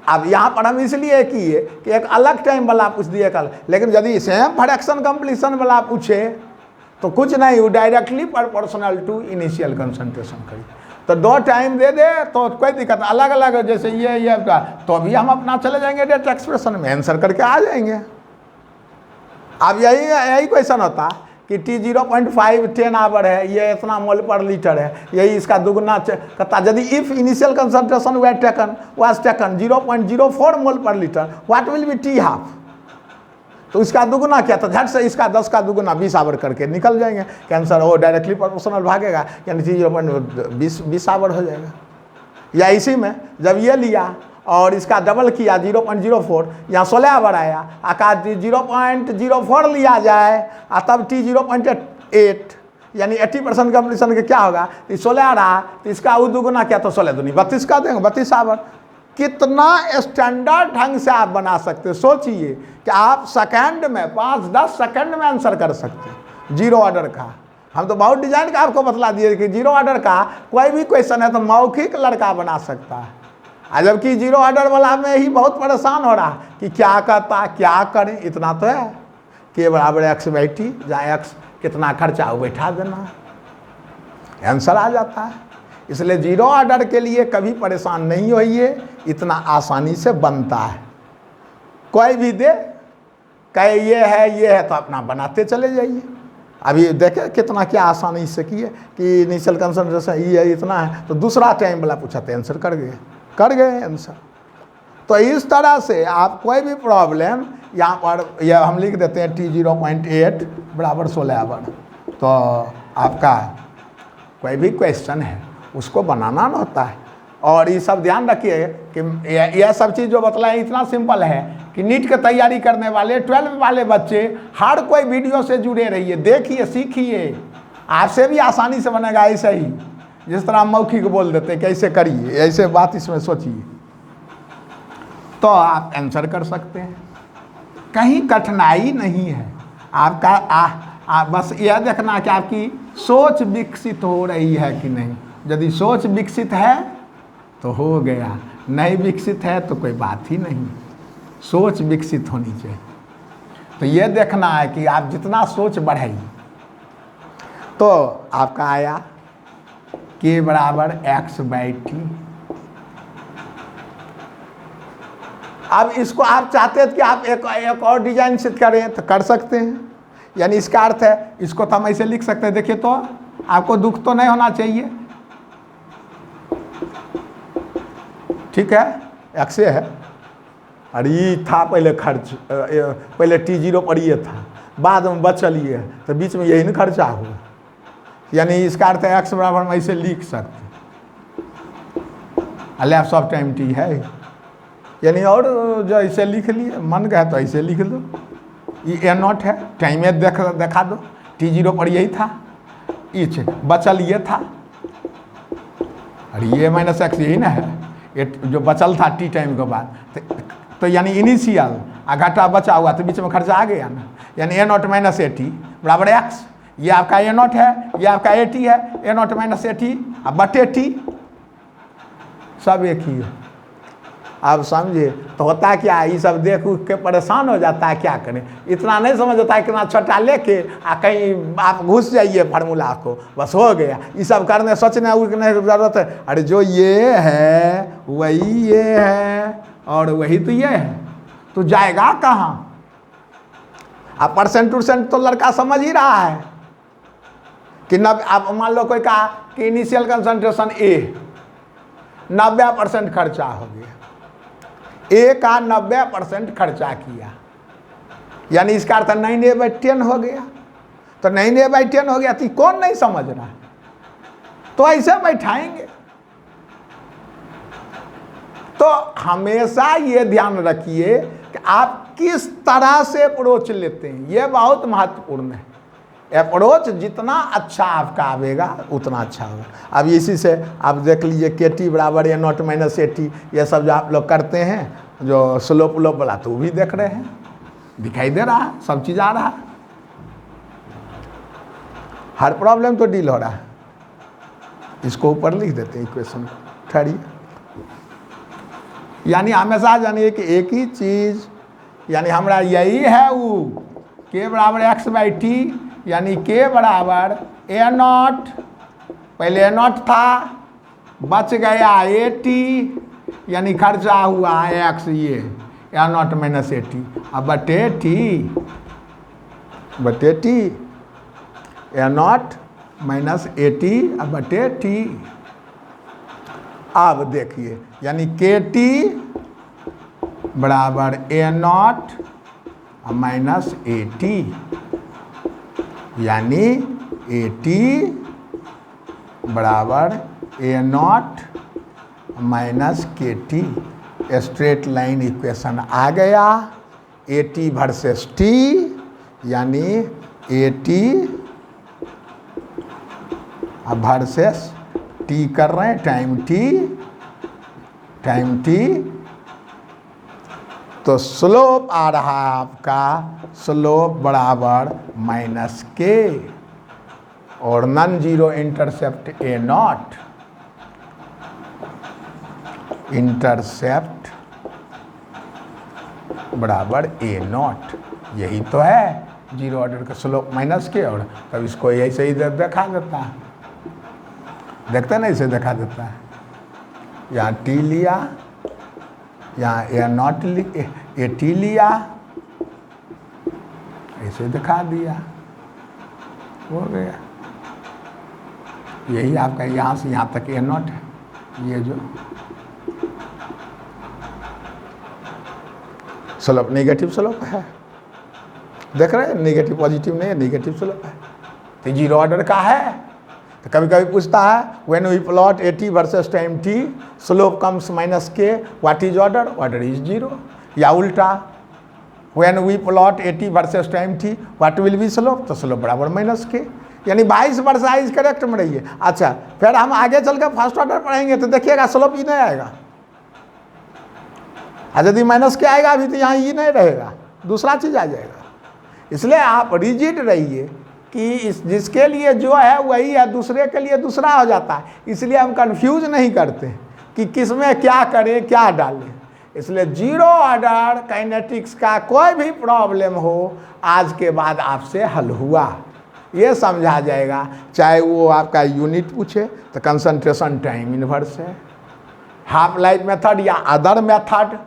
अब यहाँ पर हम इसलिए किए कि एक अलग टाइम वाला पूछ दिए कल, लेकिन यदि सेम फ्रैक्शन कंप्लीशन वाला पूछे तो कुछ नहीं, वो directly proportional to initial concentration करिए। तो 2 टाइम दे दे तो कोई दिक्कत, अलग अलग जैसे ये तो अभी हम अपना चले जाएंगे डायरेक्ट एक्सप्रेशन में आंसर करके आ जाएंगे। अब यही क्वेश्चन होता कि t 0.5 10 आवर है, ये इतना मोल पर लीटर है, यही इसका दुगुना कहता यदि if initial concentration was taken 0.04 mole per litre what will B t half, तो इसका दुगुना क्या था, झट से इसका 10 का दुगुना 20 आवर करके निकल जाएंगे कि आंसर वो डायरेक्टली प्रोपोर्शनल भागेगा यानी t 0.20 आवर हो जाएगा। या इसी में जब ये लिया और इसका डबल किया 0.04 यहाँ 16 आवर आया, आकार 0.04 लिया जाए और तब t 0.8 यानी 80% कंप्लीशन के क्या होगा, 16 रहा तो इसका दुगुना क्या तो 16 दूनी 32 का देंगे 32 आवर। कितना स्टैंडर्ड ढंग से आप बना सकते, सोचिए कि आप सेकंड में 5-10 सेकंड में आंसर कर सकते हैं जीरो ऑर्डर का। हम तो बहुत डिजाइन का आपको बतला दिए कि जीरो ऑर्डर का कोई भी क्वेश्चन है तो मौखिक लड़का बना सकता है, जबकि जीरो ऑर्डर वाला में ही बहुत परेशान हो रहा कि क्या कहता क्या करें। इतना तो है k बराबर x/t, जहाँ x कितना खर्चा हो बैठा देना आंसर आ जाता है। इसलिए जीरो ऑर्डर के लिए कभी परेशान नहीं होइए, इतना आसानी से बनता है। कोई भी दे कहे ये है तो अपना बनाते चले जाइए। अभी देखे कितना क्या आसानी से किए कि इनिशियल कंसंट्रेशन ये इतना है, तो दूसरा टाइम वाला पूछा तो आंसर कर गए आंसर। तो इस तरह से आप कोई भी प्रॉब्लम यहाँ पर यह हम लिख देते हैं t 0.8 बराबर 16 आवर, तो आपका कोई भी क्वेश्चन है उसको बनाना ना होता है। और ये सब ध्यान रखिए कि यह सब चीज़ जो बतलाएं इतना सिंपल है कि नीट की तैयारी करने वाले 12 वाले बच्चे हर कोई वीडियो से जुड़े रहिए, देखिए सीखिए, आपसे भी आसानी से बनेगा। ऐसे ही जिस तरह मौखिक बोल देते कि ऐसे करिए, ऐसे बात इसमें सोचिए तो आप आंसर कर सकते हैं। कहीं कठिनाई नहीं है आपका, बस यह देखना कि आपकी सोच विकसित हो रही है कि नहीं। यदि सोच विकसित है तो हो गया, नहीं विकसित है तो कोई बात ही नहीं, सोच विकसित होनी चाहिए। तो यह देखना है कि आप जितना सोच बढ़ाइए। तो आपका आया k बराबर x/t। अब इसको आप चाहते हैं कि आप एक और डिजाइन से करें तो कर सकते हैं, यानी इसका अर्थ है इसको तो हम ऐसे लिख सकते हैं। देखिए तो आपको दुख तो नहीं होना चाहिए, ठीक है, x है अरे ये था पहले खर्च, पहले T0 पर ये था, बाद में बचल ये, तो बीच में यही ना खर्चा हुआ। यानी इसका अर्थ है x बराबर हम ऐसे लिख सकते, लैप्स ऑफ टाइम t है, यानी और जो ऐसे लिख लिए, मन गया तो ऐसे लिख दो, ये a नॉट है, टाइम में देखा दो, T0 पर यही था, ये बचल ये था, और ये माइनस एक्स यही ना है, ये जो बचल था t टाइम के बाद, तो यानी इनिशियल घाटा बचा हुआ, तो बीच में खर्चा आ गया ना, यानी a not minus A T बराबर x, ये आपका a नॉट है, ये आपका ए टी है, a not minus A T अब बटे टी, सब एक ही है। आप समझे? तो होता क्या, ये सब देख उठ के परेशान हो जाता है, क्या करें, इतना नहीं समझ आता है, कितना छोटा लेके कहीं आप घुस जाइए फार्मूला को, बस हो गया। ये सब करने सोचने उठने की जरूरत है, अरे जो ये है वही ये है और वही तो ये है, तो जाएगा कहाँ? आप परसेंट टूसेंट तो लड़का समझ ही रहा है कि आप मान लो कोई कहा कि इनिशियल कंसंट्रेशन ए 90% खर्चा हो गया, ए का 90% खर्चा किया, यानी इसका अर्थ 9/10 हो गया, तो 9/10 हो गया, तो कौन नहीं समझ रहा, तो ऐसे बैठाएंगे। तो हमेशा ये ध्यान रखिए कि आप किस तरह से अप्रोच लेते हैं, ये बहुत महत्वपूर्ण है। अप्रोच जितना अच्छा आपका आवेगा उतना अच्छा होगा। अब इसी से आप देख लीजिए के टी बराबर ए नॉट माइनस ए टी, ये सब जो आप लोग करते हैं, जो स्लोप उलोप वाला, तो वो भी देख रहे हैं, दिखाई दे रहा है, सब चीज़ आ रहा है, हर प्रॉब्लम तो डील हो रहा है। इसको ऊपर लिख देते हैं इक्वेशन को, ठहरिए। यानी हमेशा जानिए कि एक ही चीज़, यानी हमारा यही है वो के बराबर एक्स बाई टी, यानी के बराबर ए नॉट, पहले ए नॉट था, बच गया ए टी, यानी खर्चा हुआ एक्स, ये ए नॉट माइनस ए टी, अब बटे T A not minus A T अब बटे टी। अब देखिए, यानी के टी बराबर ए नॉट माइनस ए टी, यानी ए टी बराबर ए नॉट माइनस के टी। स्ट्रेट लाइन इक्वेशन आ गया, ए टी वर्सेस टी, यानी ए टी वर्सेस टी कर रहे हैं, टाइम टी, तो स्लोप आ रहा है आपका, स्लोप बराबर माइनस के, और non zero intercept A not, intercept बराबर ए नॉट, यही तो है जीरो ऑर्डर का स्लोप माइनस के, और तब इसको ऐसे ही दिखा देता है, देखते ना, इसे दिखा देता है, यहाँ टी लिया, यहाँ ए नॉट ए टी लिया, ऐसे दिखा दिया, हो गया। यही आपका यहाँ से यहाँ तक ए नॉट है, ये जो स्लोप नेगेटिव स्लोप है, देख रहे हैं, नेगेटिव पॉजिटिव नहीं है, नेगेटिव स्लोप है, तो जीरो ऑर्डर का है। तो कभी कभी पूछता है when we plot A T versus time T, slope comes minus K, what is order, order is zero, या उल्टा when we plot A T versus time T, what will be slope, तो स्लोप बराबर minus K, यानी 22 is correct में रहिए। अच्छा, फिर हम आगे चल कर फर्स्ट ऑर्डर पढ़ेंगे तो देखिएगा स्लोप ही नहीं आएगा, यदि माइनस के आएगा अभी तो यहाँ ये नहीं रहेगा, दूसरा चीज़ आ जाएगा। इसलिए आप रिजिड रहिए कि इस जिसके लिए जो है वही है, दूसरे के लिए दूसरा हो जाता है, इसलिए हम कंफ्यूज नहीं करते कि किस में क्या करें, क्या डालें। इसलिए जीरो ऑर्डर काइनेटिक्स का कोई भी प्रॉब्लम हो, आज के बाद आपसे हल हुआ, ये समझा जाएगा। चाहे वो आपका यूनिट पूछे तो कंसंट्रेशन टाइम इनवर्स है, हाफ लाइफ मेथड या अदर मेथड,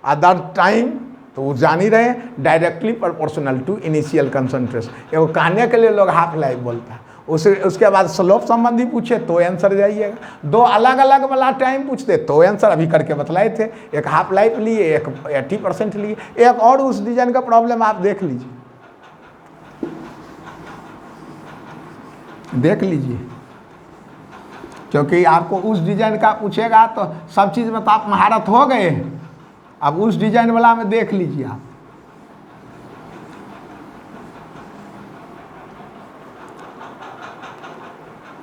अदर टाइम, तो वो जान ही रहे, directly proportional to initial concentration. एगो कहने के लिए लोग हाफ लाइफ बोलता है, उसके बाद स्लोप संबंधी पूछे तो आंसर जाइएगा। दो अलग अलग वाला टाइम पूछते तो आंसर अभी करके बतलाए थे, एक हाफ लाइफ लिए, एक 80% लिए। एक और उस डिजाइन का प्रॉब्लम आप देख लीजिए, देख लीजिए, क्योंकि आपको उस डिजाइन का पूछेगा तो सब चीज़ में तो आप महारत हो गए हैं। अब उस डिजाइन वाला में देख लीजिए आप।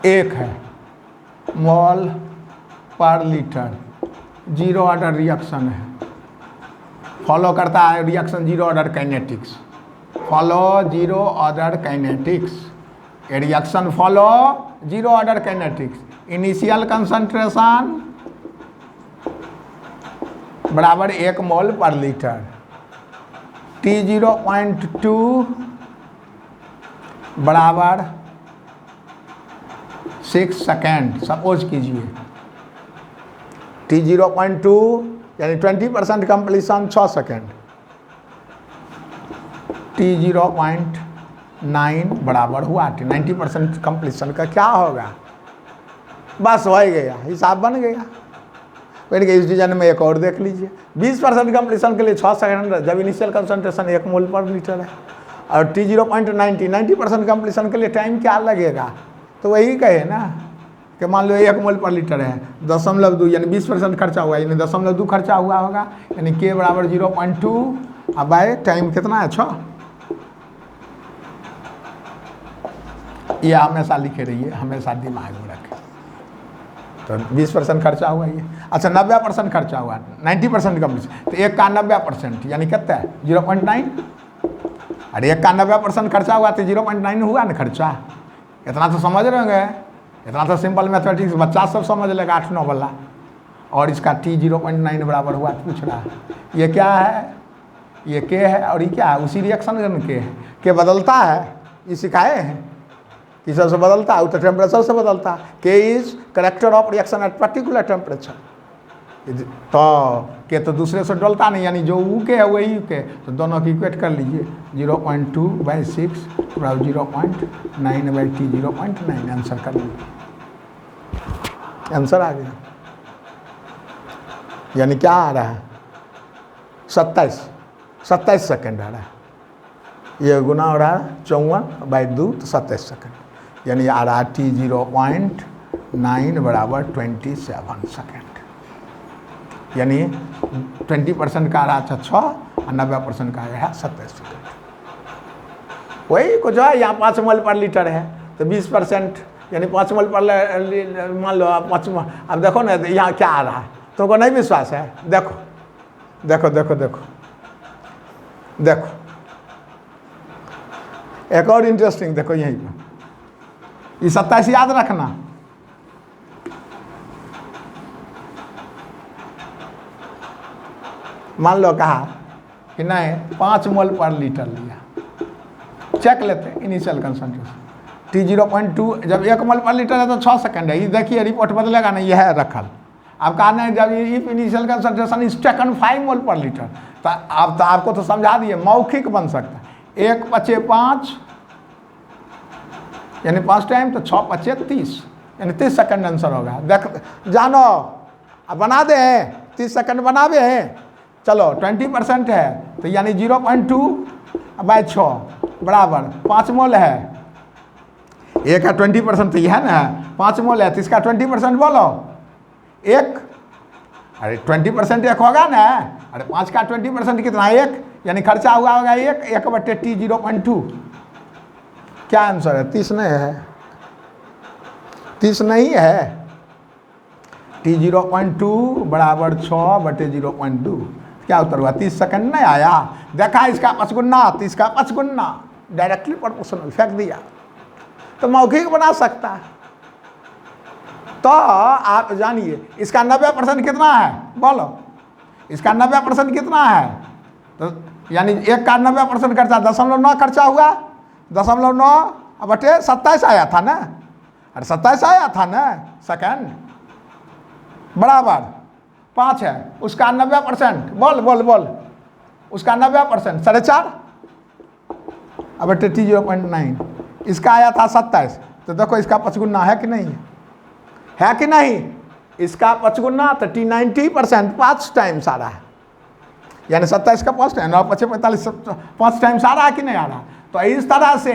एक है मोल per litre, zero order reaction है, फॉलो करता है reaction zero order kinetics, follow zero order kinetics, reaction follow zero order kinetics. Initial concentration बराबर 1 मोल पर लीटर, T0.2 बराबर 6 सेकेंड। सपोज कीजिए T0.2 यानी 20% कंप्लीशन 6 सेकेंड, T0.9 बराबर हुआ 90% कंप्लीशन का क्या होगा, बस हो ही गया, हिसाब बन गया। फिर इस डिजाइन में एक और देख लीजिए, 20% कंप्लीशन के लिए 6 सेकेंड, जब इनिशियल कंसंट्रेशन 1 मोल पर लीटर है, और T0.90 90% कंप्लीशन के लिए टाइम क्या लगेगा, तो वही कहे ना कि मान लो 1 मोल पर लीटर है, 0.2 यानी 20% खर्चा हुआ, यानी 0.2 खर्चा हुआ होगा, यानी K बराबर 0.2। अब बाय टाइम कितना है 6। ये हमेशा लिखे रहिए, हमेशा दिमाग में रखें। तो 20% खर्चा हुआ ये। अच्छा 90% खर्चा हुआ, 90% कंप्लीशन, तो 1 का 90% यानी कितना है 0.9। अरे 1 का 90% खर्चा हुआ तो 0.9 हुआ ना खर्चा। इतना तो समझ रहे होंगे, इतना तो सिंपल मैथमेटिक्स बच्चा सब समझ लेगा 8-9 वाला। और इसका T0.9 बराबर हुआ तो पूछ रहा है ये क्या है, ये K है, और ये क्या है, उसी रिएक्शन के है। K बदलता है, ये सिखाए हैं किस से बदलता है, तो टेम्परेचर से बदलता है। K is character of reaction at particular temperature. तो K तो दूसरे से डलता नहीं, यानी जो U के है वही U के, तो दोनों की इक्वेट कर लीजिए, 0.2/6 बराबर 0.9/T 0.9, आंसर कर लीजिए, आंसर आ गया। यानी क्या आ रहा है 27 सेकेंड आ रहा है, ये गुना हो रहा है 54/2 तो 27 सेकेंड, यानी आ रहा है T0.9 बराबर 27 सेकेंड। यानी 20% का आ रहा था 6 और 90% का आया है 27 सेकेंड। वही कुछ है, यहाँ 5 मोल पर लीटर है तो 20% यानी 5 मोल पर मान लो आप 5 मोल। अब देखो ना यहाँ क्या आ रहा है, तुमको नहीं विश्वास है, देखो देखो देखो देखो देखो, एक और इंटरेस्टिंग देखो यहीं पर, ये 27 याद रखना। मान लो कहा कि नहीं 5 मोल पर लीटर लिया, चेक लेते हैं इनिशियल कंसंट्रेशन T0.2, जब 1 मोल पर लीटर है तो 6 सेकंड है, ये देखिए रिपोर्ट बदलेगा ना, यह है रखल। अब कहा नहीं जब if initial concentration is taken 5 mole per litre, तो अब तो आपको तो समझा दिए, मौखिक बन सकता है 1/5 यानी 5 टाइम, तो 6/30 यानी 30 सेकंड आंसर होगा। देख जानो, अब बना दे 30 सेकंड बनावे हैं। चलो 20% है तो यानी 0.2/6 बराबर 5 मोल है, एक है 20% तो यह है ना 5 मोल है, तो इसका 20% बोलो 1। अरे 20% 1 होगा ना, अरे 5 का 20% कितना 1, यानी खर्चा हुआ होगा 1/T 0.2। क्या आंसर है 30 नहीं है, 30 नहीं है। T 0.2 बराबर 6/0.2, क्या उत्तर हुआ 30 सेकंड नहीं आया। देखा इसका 5 गुना, 30 का 5 गुना, डायरेक्टली प्रोपोर्शनल फेंक दिया, तो मौखिक बना सकता है। तो आप जानिए इसका 90% कितना है, बोलो इसका 90% कितना है, तो यानी 1 का 90% खर्चा 0.9 खर्चा हुआ, 0.9/27 आया था ना, अरे 27 आया था ना सेकंड, बराबर 5 है, उसका 90% बोल बोल बोल, उसका 90% 4.5/T 0.9, इसका आया था 27, तो देखो इसका 5 है कि नहीं है कि नहीं? इसका 5 तो T90% 5 टाइम्स आ रहा है, यानी 27 का 5 है, 9 5 45 5 टाइम्स आ रहा है कि नहीं आ रहा? तो इस तरह से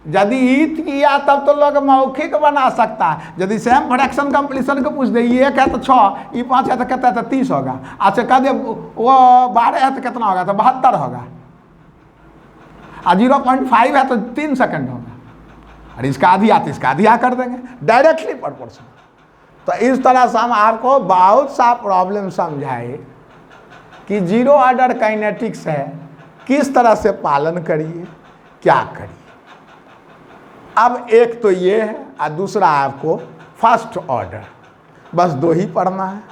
यदि ईथ किया तब तो लोग मौखिक बना सकता है। यदि सेम फ्रैक्शन कंप्लीशन को पूछ दे, ये 1 है तो 6, ये 5 है तो कहता है तो 30 होगा। अच्छा कह दे वो 12 है तो कितना होगा? तो 72 होगा। और 0.5 है तो 3 सेकंड होगा। और इसका आधी आती, इसका आधी कर देंगे, डायरेक्टली प्रोपोर्शनल। तो इस तरह से हम आपको बहुत सा प्रॉब्लम समझाए कि जीरो ऑर्डर काइनेटिक्स है, किस तरह से पालन करिए, क्या करिए। अब एक तो ये है और दूसरा आपको फर्स्ट ऑर्डर, बस 2 ही पढ़ना है।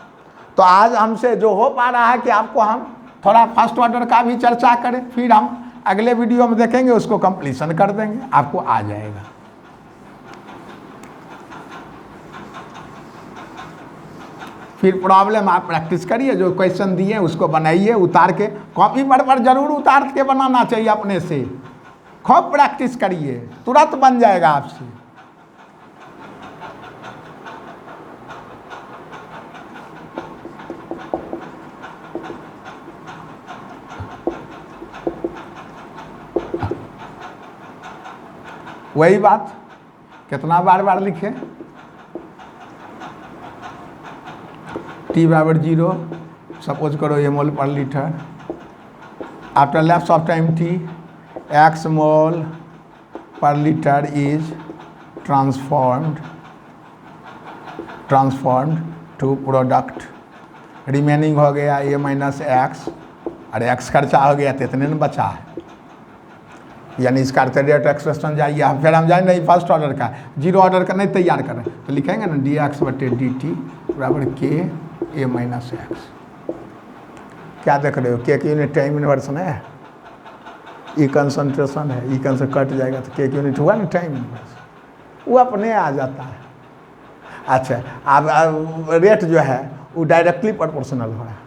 तो आज हमसे जो हो पा रहा है कि आपको हम थोड़ा फर्स्ट ऑर्डर का भी चर्चा करें, फिर हम अगले वीडियो में देखेंगे, उसको कंप्लीशन कर देंगे, आपको आ जाएगा। फिर प्रॉब्लम आप प्रैक्टिस करिए, जो क्वेश्चन दिए उसको बनाइए, उतार के कॉपी पर जरूर उतार के बनाना चाहिए अपने से। खूब प्रैक्टिस करिए, तुरंत बन जाएगा आपसे। वही बात कितना बार बार लिखे, T बराबर 0, सपोज करो ये mole per litre. After lapse of time T, X mole per litre is transformed to product. Remaining हो गया A माइनस एक्स, और X खर्चा हो गया तो इतने न बचा है, यानी इसका अर्थ रेट एक्सप्रेशन जाइए। फिर हम जाए नहीं फर्स्ट ऑर्डर का, जीरो ऑर्डर का नहीं तैयार करें तो लिखेंगे ना dx/dt बराबर K A माइनस एक्स। क्या देख रहे हो? K की यूनिट टाइम इन्वर्सन है, ई कंसंट्रेशन है, ई कंसंट्रेशन कट जाएगा तो K की यूनिट हुआ ना टाइम इन्वर्स, वो अपने आ जाता है। अच्छा अब रेट जो है वो डायरेक्टली प्रोपोर्शनल हो रहा है,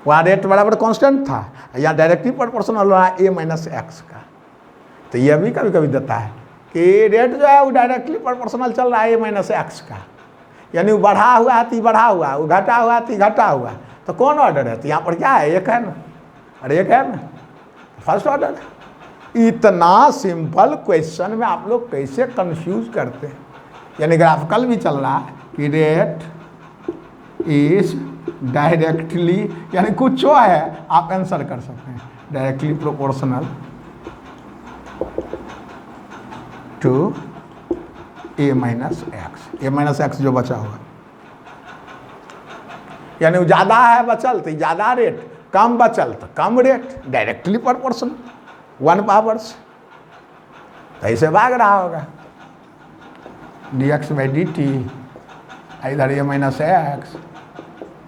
वहाँ रेट बराबर कांस्टेंट था, यहाँ डायरेक्टली प्रोपोर्शनल हो रहा है A माइनस एक्स का। तो यह भी कभी कभी देता है कि रेट जो है वो डायरेक्टली प्रोपोर्शनल चल रहा है A माइनस एक्स का, यानी वो बढ़ा हुआ है तो बढ़ा हुआ, वो घटा हुआ है तो घटा हुआ। तो कौन ऑर्डर है? तो यहाँ पर क्या है? एक है ना, और एक है ना, फर्स्ट ऑर्डर। इतना सिंपल क्वेश्चन में आप लोग कैसे कंफ्यूज करते हैं? यानी ग्राफिकल भी चल रहा है कि रेट इज डायरेक्टली, यानी कुछ जो है आप आंसर कर सकते हैं, directly proportional to A minus x. A minus x जो बचा हुआ, यानी वो ज़्यादा है बचल तो ज़्यादा रेट, कम बचल तो कम रेट, डायरेक्टली प्रोपोर्शनल 1 पावर्स। तो ऐसे भाग रहा होगा dx/dt, इधर A माइनस एक्स,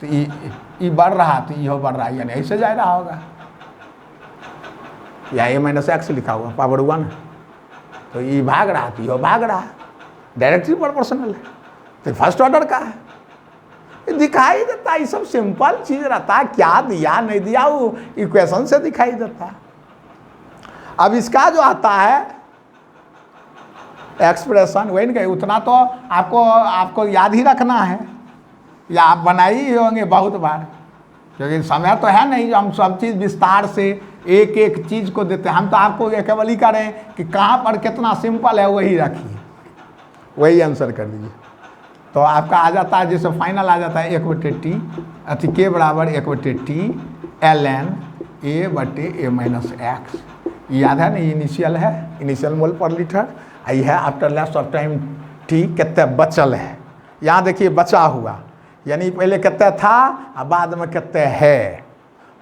तो ई बढ़ रहा तो ये बढ़ रहा है, यानी ऐसे जा रहा होगा। या A माइनस एक्स लिखा हुआ पावर 1, तो ये भाग रहा तो ये भाग रहा, डायरेक्टली प्रोपोर्शनल है। तो फर्स्ट ऑर्डर का है, ये दिखाई देता है। ये सब सिंपल चीज़ रहता है, क्या दिया नहीं दिया वो इक्वेशन से दिखाई देता है। अब इसका जो आता है एक्सप्रेशन, वही नहीं, उतना तो आपको याद ही रखना है, या आप बनाए ही होंगे बहुत बार, क्योंकि समय तो है नहीं जो हम सब चीज़ विस्तार से एक एक चीज़ को देते हैं। हम तो आपको केवल ही करें कि कहाँ पर कितना सिंपल है वही रखिए, वही आंसर कर दीजिए। तो आपका आ जाता है, जैसे फाइनल आ जाता है 1/t, अति K बराबर 1/t ln A/A minus x. याद है ना, इनिशियल है, इनिशियल मोल पर लीटर, आई है after lapse of time T कितने बचल है। यहाँ देखिए बचा हुआ, यानी पहले कितने था और बाद में कितने है।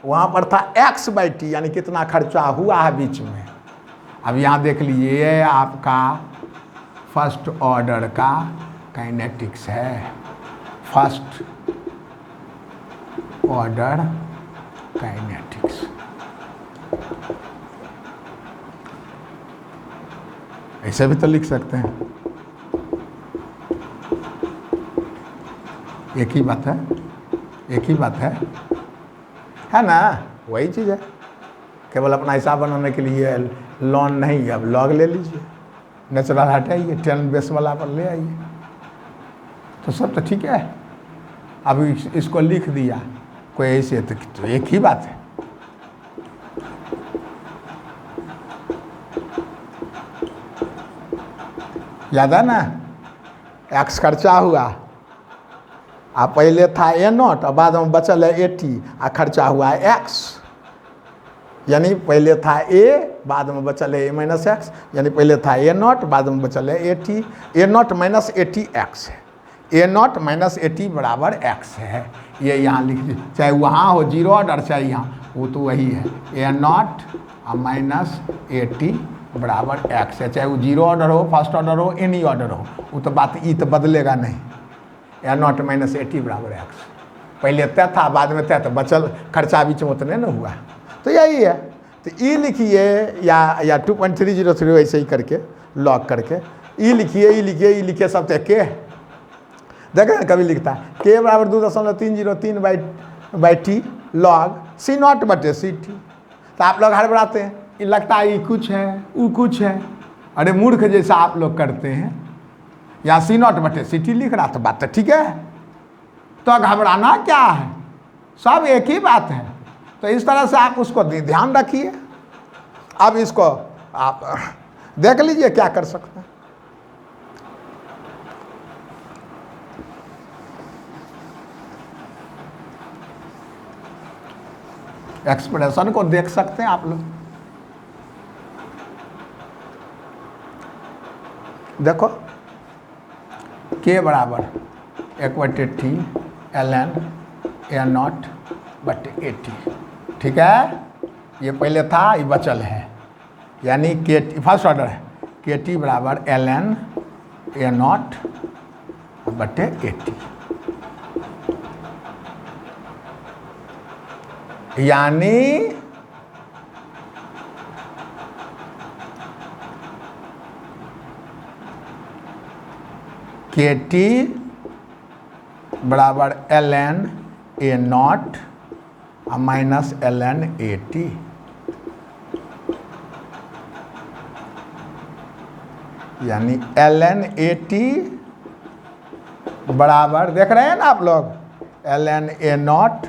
वहाँ पर था x/t, यानी कितना खर्चा हुआ है बीच में। अब यहाँ देख लीजिए, ये आपका फर्स्ट ऑर्डर का काइनेटिक्स है, फर्स्ट ऑर्डर काइनेटिक्स। ऐसे भी तो लिख सकते हैं, एक ही बात है, एक ही बात है ना, वही चीज़ है। केवल अपना हिसाब बनाने के लिए लॉन नहीं, अब लॉग ले लीजिए, नेचुरल हटाइए, 10 बेस वाला पर ले आइए, तो सब तो ठीक है। अब इसको लिख दिया कोई ऐसे, तो एक ही बात है। याद है ना, एक्स खर्चा हुआ, अब पहले था A0 और बाद में बचल है 80 आ खर्चा हुआ है x, यानी पहले था A बाद में बचल है A-x, यानी पहले था A0 बाद में बचल है 80, A0 माइनस 80 x है, A0 माइनस 80 बराबर x है। ये यहाँ लिख दीजिए, चाहे वहाँ हो 0 ऑर्डर चाहे यहाँ, वो तो वही है, A0 माइनस 80 बराबर x है, चाहे वो 0 ऑर्डर हो, फर्स्ट ऑर्डर हो, एनी ऑर्डर हो, वो तो बात ई तो बदलेगा नहीं। A0 माइनस 80 बराबर x, पहले तय था बाद में तय, तो बचल खर्चा बीच में उतने न हुआ, तो यही है। तो ई लिखिए या 2.303 ऐसे ही करके लॉग करके ई लिखिए, सब तो के देखें कभी लिखता है k बराबर 2.303 बाई टी लॉग C0 बटे CT। तो आप लोग हड़बड़ाते हैं, ये लगता है ये कुछ है वो कुछ है, अरे मूर्ख जैसा आप लोग करते हैं। यहाँ C0 बटे CT लिख रहा, तो बात तो ठीक है, तो घबराना क्या है, सब एक ही बात है। तो इस तरह से आप उसको ध्यान रखिए। अब इसको आप देख लीजिए क्या कर सकते हैं। एक्सप्रेशन को देख सकते हैं आप लोग, देखो k बराबर 1/t ln A0 बटे 80, ठीक है। ये पहले था, ये बचल है, यानी k फर्स्ट ऑर्डर है, kt बराबर ln A0 बटे 80, यानी kt बराबर ln A0 माइनस ln 80, यानी ln 80 बराबर, देख रहे हैं ना आप लोग, ln A0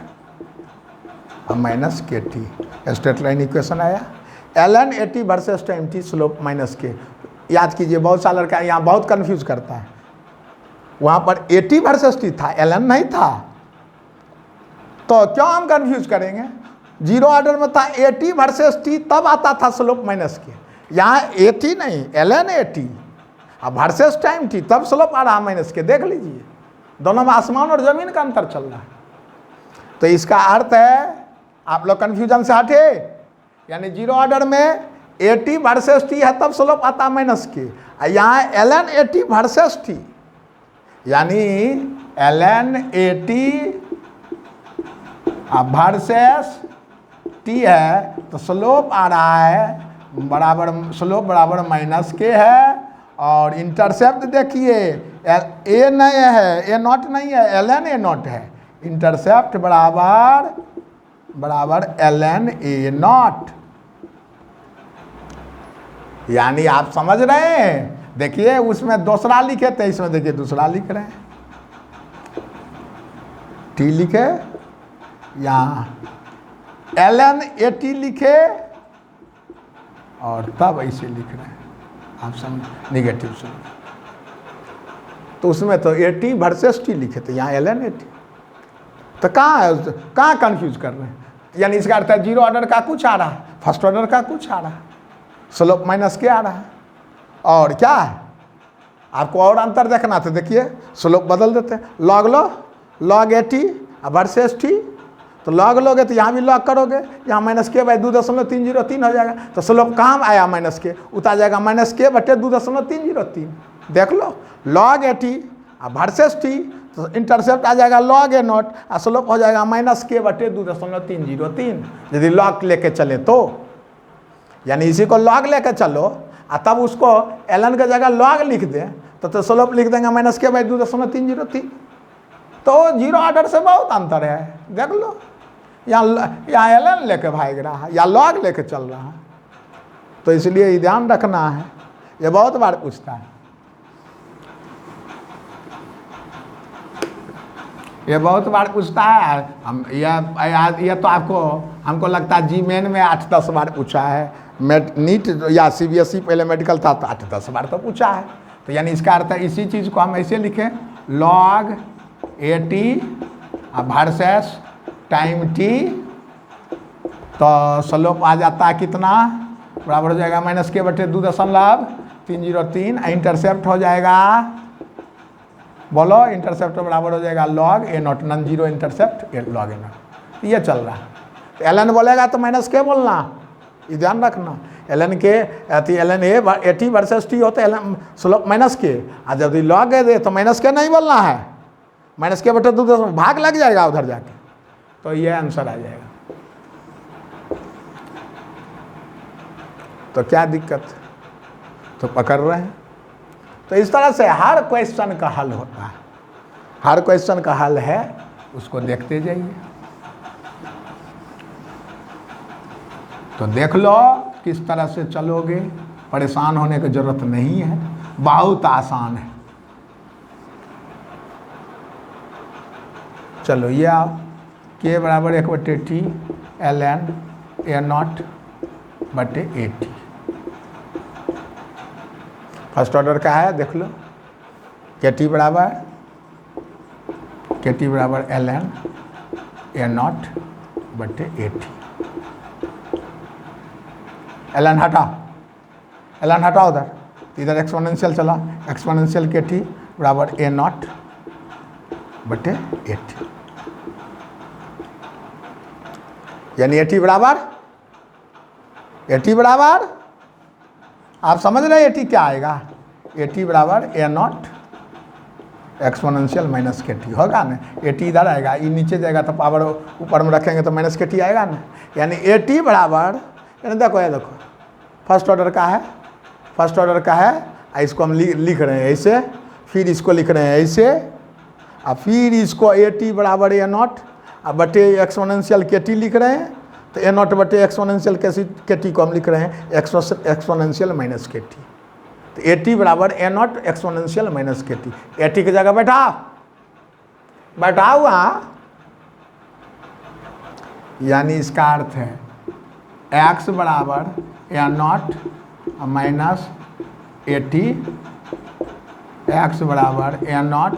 minus kt, straight line equation आया। ln 80 versus time t slope minus के, याद कीजिए बहुत सा लड़का यहाँ बहुत कंफ्यूज करता है, वहाँ पर 80 वर्सेस t था, ln नहीं था, तो क्यों हम कंफ्यूज करेंगे। 0 ऑर्डर में था 80 वर्सेस t, तब आता था स्लोप माइनस के, यहाँ 80 नहीं ln 80, अब वर्सेस टाइम t तब स्लोप आ रहा माइनस के, देख लीजिए दोनों में आसमान और जमीन का अंतर चल रहा है। तो इसका अर्थ है आप लोग कन्फ्यूजन से हटे, यानी 0 ऑर्डर में 80 वर्सेस t है तब स्लोप आता माइनस के, यहाँ ln 80 वर्सेस t, यानी ln 80 वर्सेस t है, तो स्लोप आ रहा है बराबर, स्लोप बराबर माइनस के है, और इंटरसेप्ट देखिए a नहीं है, A0 नहीं है, ln A0 है, इंटरसेप्ट बराबर ln A0, यानी आप समझ रहे हैं। देखिए उसमें दूसरा लिखे थे, इसमें देखिए दूसरा लिख रहे हैं, t लिखे, यहाँ ln 80 लिखे और तब ऐसे लिख रहे हैं, आप समझ निगेटिव से, तो उसमें तो 80 वर्सेस t लिखे थे, यहाँ ln 80, तो कहाँ कंफ्यूज कर रहे हैं। यानी इसका अर्थ है 0 ऑर्डर का कुछ आ रहा है, फर्स्ट ऑर्डर का कुछ आ रहा है, स्लोप माइनस के आ रहा है, और क्या है आपको और अंतर देखना, तो देखिए स्लोप बदल देते हैं, लॉग 80 वर्सेस t, तो लॉग लोगे तो यहाँ भी लॉग करोगे, यहाँ माइनस के बाई 2.303 हो जाएगा, तो स्लोप कहाँ आया माइनस के, उतार जाएगा माइनस के बटे 2.303, देख लो लॉग 80 वर्सेस t, तो इंटरसेप्ट आ जाएगा लॉग A0 और स्लोप हो जाएगा माइनस के बटे 2.303, यदि लॉग लेके चले तो, यानी इसी को लॉग लेके चलो और तब उसको ln के जगह लॉग लिख दें, तो स्लोप लिख देंगे माइनस के बाई 2.303, तो 0 ऑर्डर से बहुत अंतर है, देख लो यहाँ ln लेके भाग रहा है या लॉग लेके चल रहा है, तो इसलिए ध्यान रखना है। ये बहुत बार पूछता है, ये बहुत बार पूछता है। हम यह तो आपको हमको लगता है जी मेन में 8-10 बार पूछा है, नीट या CBSE पहले मेडिकल था तो 8-10 बार तो पूछा है। तो यानी इसका अर्थ है इसी चीज़ को हम ऐसे लिखें, log 80 वर्सेस टाइम t, तो स्लोप आ जाता है कितना, बराबर हो जाएगा -k/2.303। इंटरसेप्ट हो जाएगा, बोलो इंटरसेप्ट बराबर हो जाएगा log a0, non zero intercept log a0। ये चल रहा है। तो ln बोलेगा तो -k बोलना, ये ध्यान रखना। ln के ln a 80 वर्सेस t होता है ln स्लोप -k, और जब log है तो -k नहीं बोलना है, -k/2 भाग लग जाएगा उधर जाके, तो ये आंसर आ जाएगा। तो क्या दिक्कत, तो पकड़ रहे हैं। तो इस तरह से हर क्वेश्चन का हल होता है, हर क्वेश्चन का हल है, उसको देखते जाइए। तो देख लो किस तरह से चलोगे, परेशान होने की जरूरत नहीं है, बहुत आसान है। चलो ये आओ, k बराबर 1/t ln a0/80 first order का है, देख लो। kt बराबर ln a0/80। ln हटाओ उधर, इधर एक्सपोनेंशियल चला, एक्सपोनेंशियल kt बराबर a0/80, यानी 80 बराबर आप समझ रहे हैं 80 क्या आएगा, 80 बराबर a0 एक्सपोनेंशियल -kt होगा ना। 80 इधर आएगा, ये नीचे जाएगा तो पावर ऊपर में रखेंगे तो -kt आएगा ना। यानी 80 बराबर, यानी देखो ये देखो फर्स्ट ऑर्डर का है, इसको हम लिख रहे हैं ऐसे, फिर इसको लिख रहे हैं ऐसे, और फिर इसको 80 बराबर a0 और बटे एक्सपोनेंशियल kt लिख रहे हैं, तो a0 बटे एक्सपोनेंशियल kt को हम लिख रहे हैं एक्सपोनेंशियल -kt। तो 80 बराबर a0 एक्सपोनेंशियल -kt, 80 की जगह बैठाओ वहाँ, यानी इसका अर्थ है x बराबर a0 -80, x बराबर a0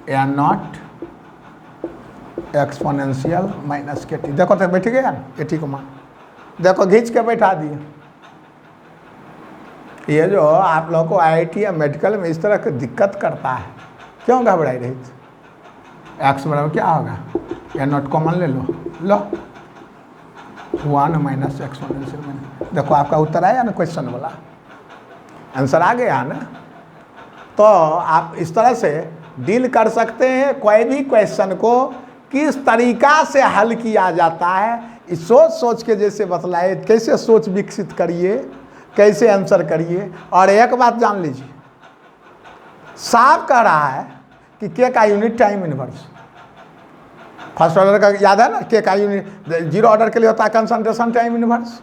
a0 एक्सपोनेंशियल -kt। देखो तो बैठ गया ना 80 को मान, देखो घींच के बैठा दिए। ये जो आप लोगों को IIT या मेडिकल में इस तरह की दिक्कत करता है, क्यों घबराई रही थी। x बराबर क्या होगा, a0 कॉमन ले लो 1 माइनस एक्सपोनेंशियल। देखो आपका उत्तर आया ना, क्वेश्चन वाला आंसर आ गया ना। तो आप इस तरह से डील कर सकते हैं, कोई भी क्वेश्चन को किस तरीका से हल किया जाता है, इस सोच के जैसे बतलाए, कैसे सोच विकसित करिए, कैसे आंसर करिए। और एक बात जान लीजिए, साफ कह रहा है कि के का unit time inverse, first order का याद है ना, के का यूनिट, जीरो ऑर्डर के लिए होता है कंसंट्रेशन टाइम इनवर्स,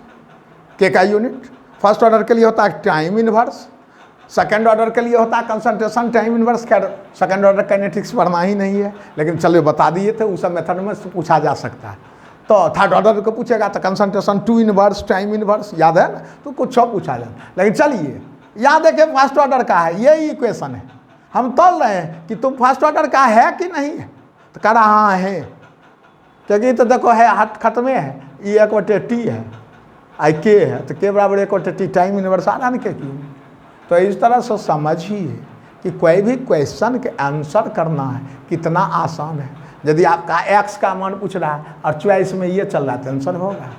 के का यूनिट फर्स्ट ऑर्डर के लिए होता है टाइम इनवर्स, सेकेंड ऑर्डर के लिए होता है कंसंट्रेशन टाइम इनवर्स। खैर सेकेंड ऑर्डर काइनेटिक्स पढ़ना ही नहीं है, लेकिन चलो बता दिए थे, उस सब मेथड में पूछा जा सकता है। तो थर्ड ऑर्डर को पूछेगा तो कंसंट्रेशन 2 इनवर्स टाइम इनवर्स, याद है ना, तो कुछ पूछा जाए। लेकिन चलिए याद है कि फर्स्ट ऑर्डर का है, यही इक्वेशन है, हम तोल रहे हैं कि तुम फर्स्ट ऑर्डर का है कि नहीं है, तो कह रहा हाँ है, क्योंकि तो देखो है हाथ खत्म है, ये 1/t है, आई के है, तो के बराबर 1/t टाइम इनवर्स आ रहा ना के की। तो इस तरह से समझिए कि कोई भी क्वेश्चन के आंसर करना है कितना आसान है। यदि आपका x का मान पूछ रहा है और चॉइस में ये चल रहा है तो आंसर होगा।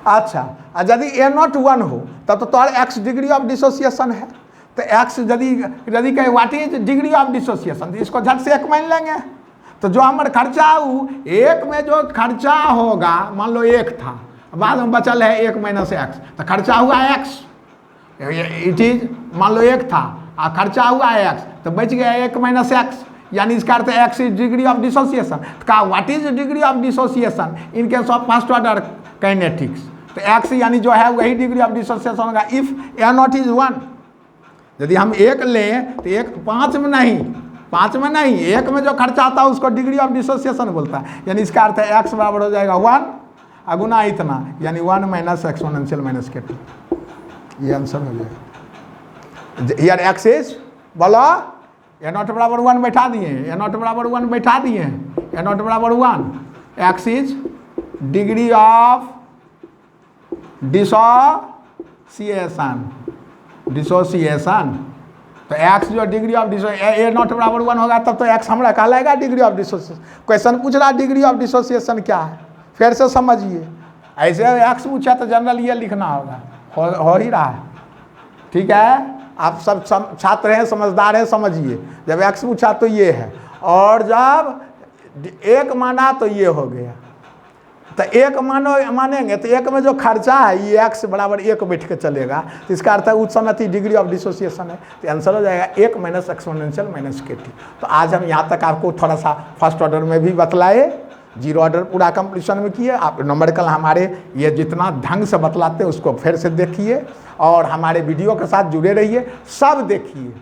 अच्छा, और यदि a0 1 हो तब तो x डिग्री ऑफ डिसोसिएशन है, तो x यदि कहे what is degree of dissociation, तो इसको झट से 1 मान लेंगे। तो जो हमारे खर्चा एक में जो खर्चा होगा, मान लो 1 था, बाद में बचल है 1 - x, तो खर्चा हुआ x, इट इज मान लो 1 था और खर्चा हुआ x, तो बच गया 1 - x, यानी इसका अर्थ x is degree of dissociation. तो कहा what is degree of dissociation in case of first order kinetics, तो x यानी जो है वही डिग्री ऑफ डिसोसिएशन होगा इफ ए नॉट इज 1। यदि हम 1 लें तो 1 5 में नहीं, 5 में नहीं, 1 में जो खर्चा आता है उसको डिग्री ऑफ डिसोसिएशन बोलता है। यानी इसका अर्थ है x बराबर हो जाएगा 1 अगुना इतना, यानी 1 माइनस एक्सपोनेंशियल माइनस के टी। ये आंसर हो जाएगा। हियर x इज बोलो ए नॉट बराबर 1 बैठा दिए, ए नॉट बराबर 1 बैठा दिए, ए नॉट बराबर 1, x is degree of dissociation. तो x जो डिग्री ऑफ ए नॉट बराबर 1 होगा तब तो x हमारा कहलाएगा डिग्री ऑफ डिसोसिएशन। क्वेश्चन पूछ रहा डिग्री ऑफ डिसोसिएशन क्या है, फिर से समझिए। ऐसे x पूछा तो जनरल ये लिखना होगा, हो ही रहा है। ठीक है, आप सब छात्र हैं, समझदार हैं, समझिए। जब x पूछा तो ये है, और जब 1 माना तो ये हो गया। तो 1 मानेंगे तो 1 में जो खर्चा है ये x बराबर 1 बैठ के चलेगा, तो इसका अर्थ है उस समय थी डिग्री ऑफ डिसोसिएशन है। तो आंसर हो जाएगा 1 माइनस एक्सपोनेंशियल माइनस के टी। तो आज हम यहाँ तक आपको थोड़ा सा फर्स्ट ऑर्डर में भी बतलाए, जीरो ऑर्डर पूरा कंप्लीशन में किए। आप नंबरिकल हमारे ये जितना ढंग से बतलाते हैं उसको फिर से देखिए, और हमारे वीडियो के साथ जुड़े रहिए, सब देखिए।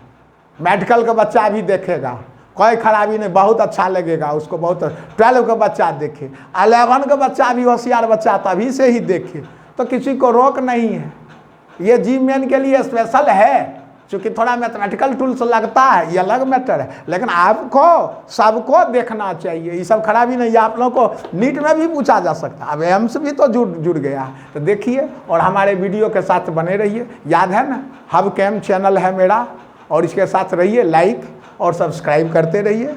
मेडिकल का बच्चा भी देखेगा, कोई खराबी नहीं, बहुत अच्छा लगेगा उसको। बहुत 12 का बच्चा देखे, 11 का बच्चा भी होशियार बच्चा तभी से ही देखे, तो किसी को रोक नहीं है। ये जी मेन के लिए स्पेशल है, क्योंकि थोड़ा मैथमेटिकल टूल्स लगता है, ये अलग मैटर है, लेकिन आपको सबको देखना चाहिए। ये सब खराबी नहीं है, आप लोगों को नीट में भी पूछा जा सकता है। अब एम्स भी तो जुड़ गया है, तो देखिए और हमारे वीडियो के साथ बने रहिए। याद है ना, हब कैम चैनल है मेरा, और इसके साथ रहिए, लाइक और सब्सक्राइब करते रहिए।